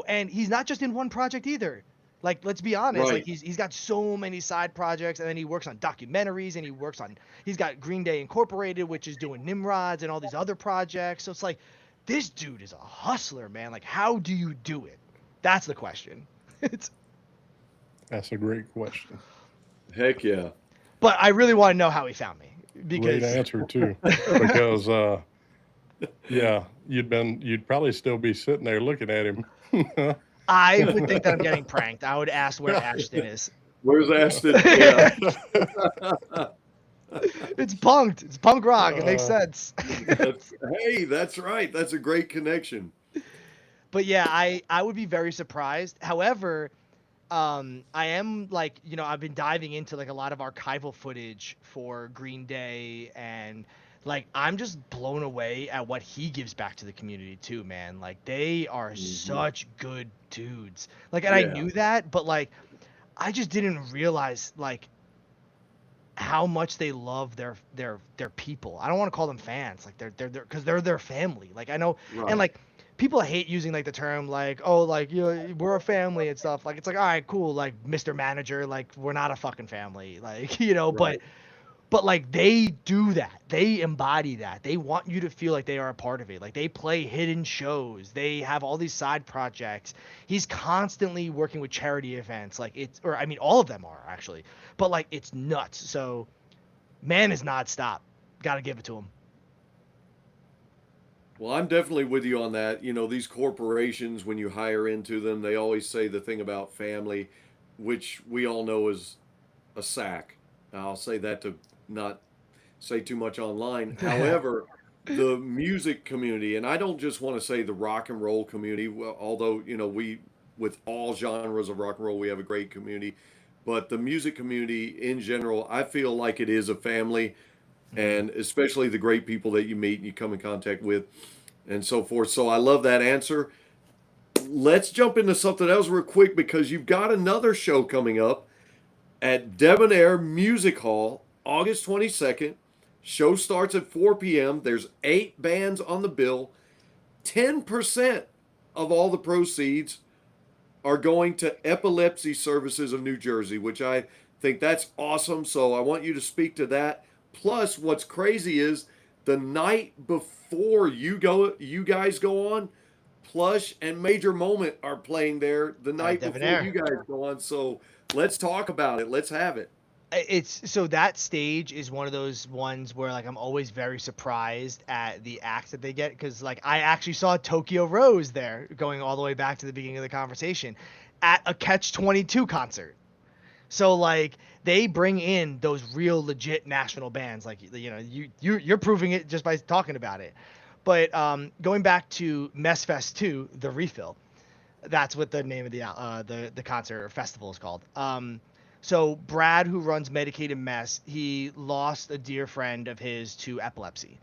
And he's not just in one project either. Like, let's be honest, like Right. he's got so many side projects, and then he works on documentaries, and he's got Green Day Incorporated, which is doing Nimrods and all these other projects. So it's like, this dude is a hustler, man. Like, how do you do it? That's the question. It's, That's a great question. Heck yeah. but I really want to know how he found me Great because answer too, because yeah, you'd probably still be sitting there looking at him. I would think that I'm getting pranked. I would ask where Ashton is. Where's Ashton? Yeah. It's punked. It's punk rock. It makes sense. Hey, that's right. That's a great connection. But yeah, I would be very surprised. However, I am like, I've been diving into like a lot of archival footage for Green Day, and like I'm just blown away at what he gives back to the community too, man. Like they are such good dudes. Like, and I Yeah. knew that, but like I just didn't realize like how much they love their people. I don't want to call them fans. Like they're because they're their family. Like I know, Right. and like people hate using like the term like, oh, like we're a family and stuff. Like it's like, all right, cool, like Mr. Manager, like we're not a fucking family. Like, Right. but like they do that. They embody that. They want you to feel like they are a part of it. Like they play hidden shows. They have all these side projects. He's constantly working with charity events. Like or I mean, all of them are actually. But like it's nuts. So, man is not stop. Got to give it to him. Well, I'm definitely with you on that. These corporations, when you hire into them, they always say the thing about family, which we all know is a sack. I'll say that to not say too much online. However, the music community, and I don't just want to say the rock and roll community, well, although, with all genres of rock and roll, we have a great community. But the music community in general, I feel like it is a family, and especially the great people that you meet and you come in contact with and so forth. So I love that answer. Let's jump into something else real quick because you've got another show coming up at Debonair Music Hall, August 22nd. Show starts at 4 p.m. There's 8 bands on the bill. 10% of all the proceeds are going to Epilepsy Services of New Jersey, which I think that's awesome. So I want you to speak to that. Plus, what's crazy is the night before you guys go on, Plush and Major Moment are playing there the night before Debonair. you guys go on. So let's talk about it. Let's have it. It's so that stage is one of those ones where like I'm always very surprised at the acts that they get, because like I actually saw Tokyo Rose there, going all the way back to the beginning of the conversation, at a Catch 22 concert. So like they bring in those real legit national bands, like you're proving it just by talking about it. But going back to Mess Fest 2, the refill, that's what the name of the concert or festival is called. So Brad, who runs Medicated Mess, he lost a dear friend of his to epilepsy,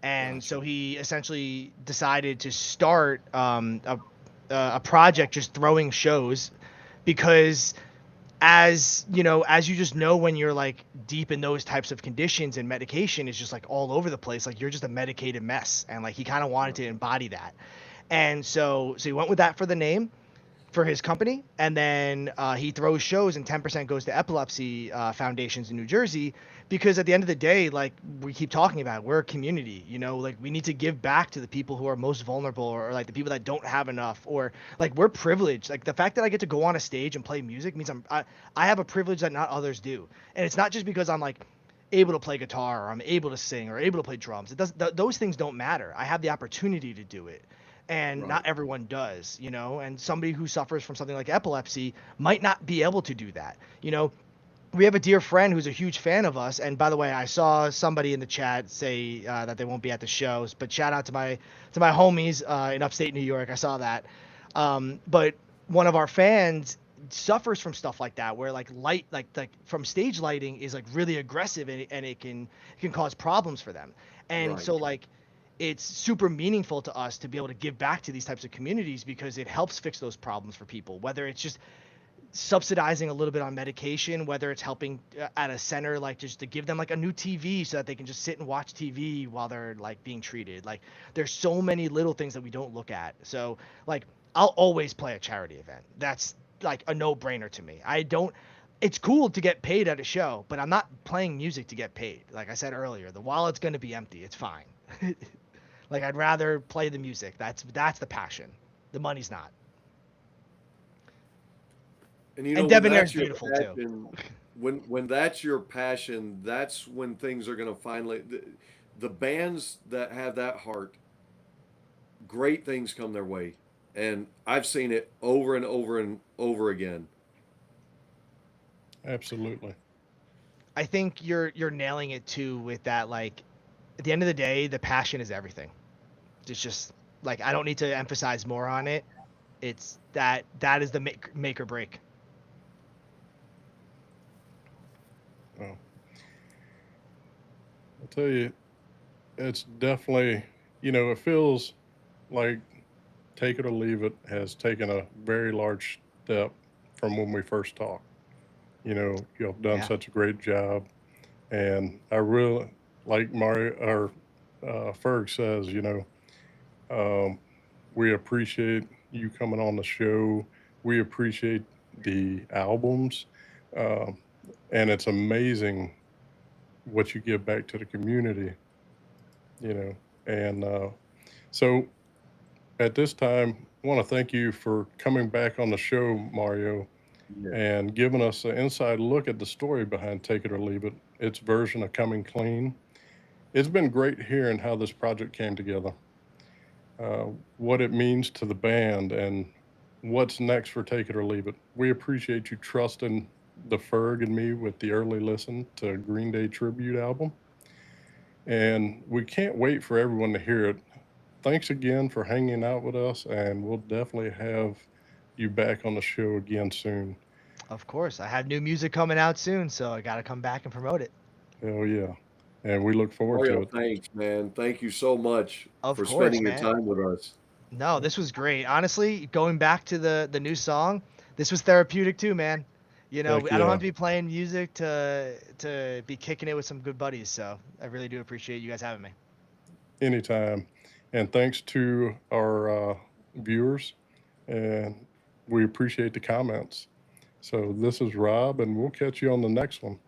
and so he essentially decided to start a project just throwing shows, because as you just know, when you're like deep in those types of conditions and medication is just like all over the place, like you're just a medicated mess, and like he kind of wanted to embody that. And so he went with that for the name for his company, and then he throws shows, and 10% goes to epilepsy foundations in New Jersey, because at the end of the day, like we keep talking about, we're a community, like we need to give back to the people who are most vulnerable, or like the people that don't have enough, or like we're privileged. Like the fact that I get to go on a stage and play music means I have a privilege that not others do. And it's not just because I'm like able to play guitar, or I'm able to sing, or able to play drums. It does those things don't matter. I have the opportunity to do it, and Right. not everyone does, and somebody who suffers from something like epilepsy might not be able to do that. We have a dear friend who's a huge fan of us, and by the way, I saw somebody in the chat say that they won't be at the shows, but shout out to my homies in upstate New York. I saw that. But one of our fans suffers from stuff like that, where like light, like from stage lighting is like really aggressive, and it can cause problems for them. And Right. so like it's super meaningful to us to be able to give back to these types of communities, because it helps fix those problems for people, whether it's just subsidizing a little bit on medication, whether it's helping at a center, like just to give them like a new TV so that they can just sit and watch TV while they're like being treated. Like there's so many little things that we don't look at. So like I'll always play a charity event. That's like a no-brainer to me. I don't. It's cool to get paid at a show, but I'm not playing music to get paid. Like I said earlier, the wallet's gonna be empty. It's fine. Like I'd rather play the music. That's the passion. The money's not. And you And know, when Debonair's that's your beautiful too. passion, when that's your passion, that's when things are going to finally the bands that have that heart, great things come their way. And I've seen it over and over and over again. Absolutely. I think you're nailing it too with that. Like at the end of the day, the passion is everything. It's just like I don't need to emphasize more on it. It's that is the make or break. Well, I'll tell you, it's definitely, it feels like Take It or Leave It has taken a very large step from when we first talked. You've done Yeah. such a great job. And I really, like Mario or Ferg says, um, we appreciate you coming on the show. We appreciate the albums. Um, and it's amazing what you give back to the community, you know. And so at this time, I want to thank you for coming back on the show, Mario, Yeah. and giving us an inside look at the story behind Take It or Leave It, its version of Coming Clean. It's been great hearing how this project came together, what it means to the band, and what's next for Take It or Leave It. We appreciate you trusting the Ferg and me with the early listen to Green Day tribute album. And we can't wait for everyone to hear it. Thanks again for hanging out with us, and we'll definitely have you back on the show again soon. Of course, I have new music coming out soon, so I got to come back and promote it. Hell yeah. And we look forward to Mario, it. thanks, man. Thank you so much Of for course, spending your man. time with us. No, this was great. Honestly, going back to the new song, this was therapeutic too, man. Heck I don't have yeah. to be playing music to be kicking it with some good buddies. So I really do appreciate you guys having me. Anytime. And thanks to our viewers, and we appreciate the comments. So this is Rob, and we'll catch you on the next one.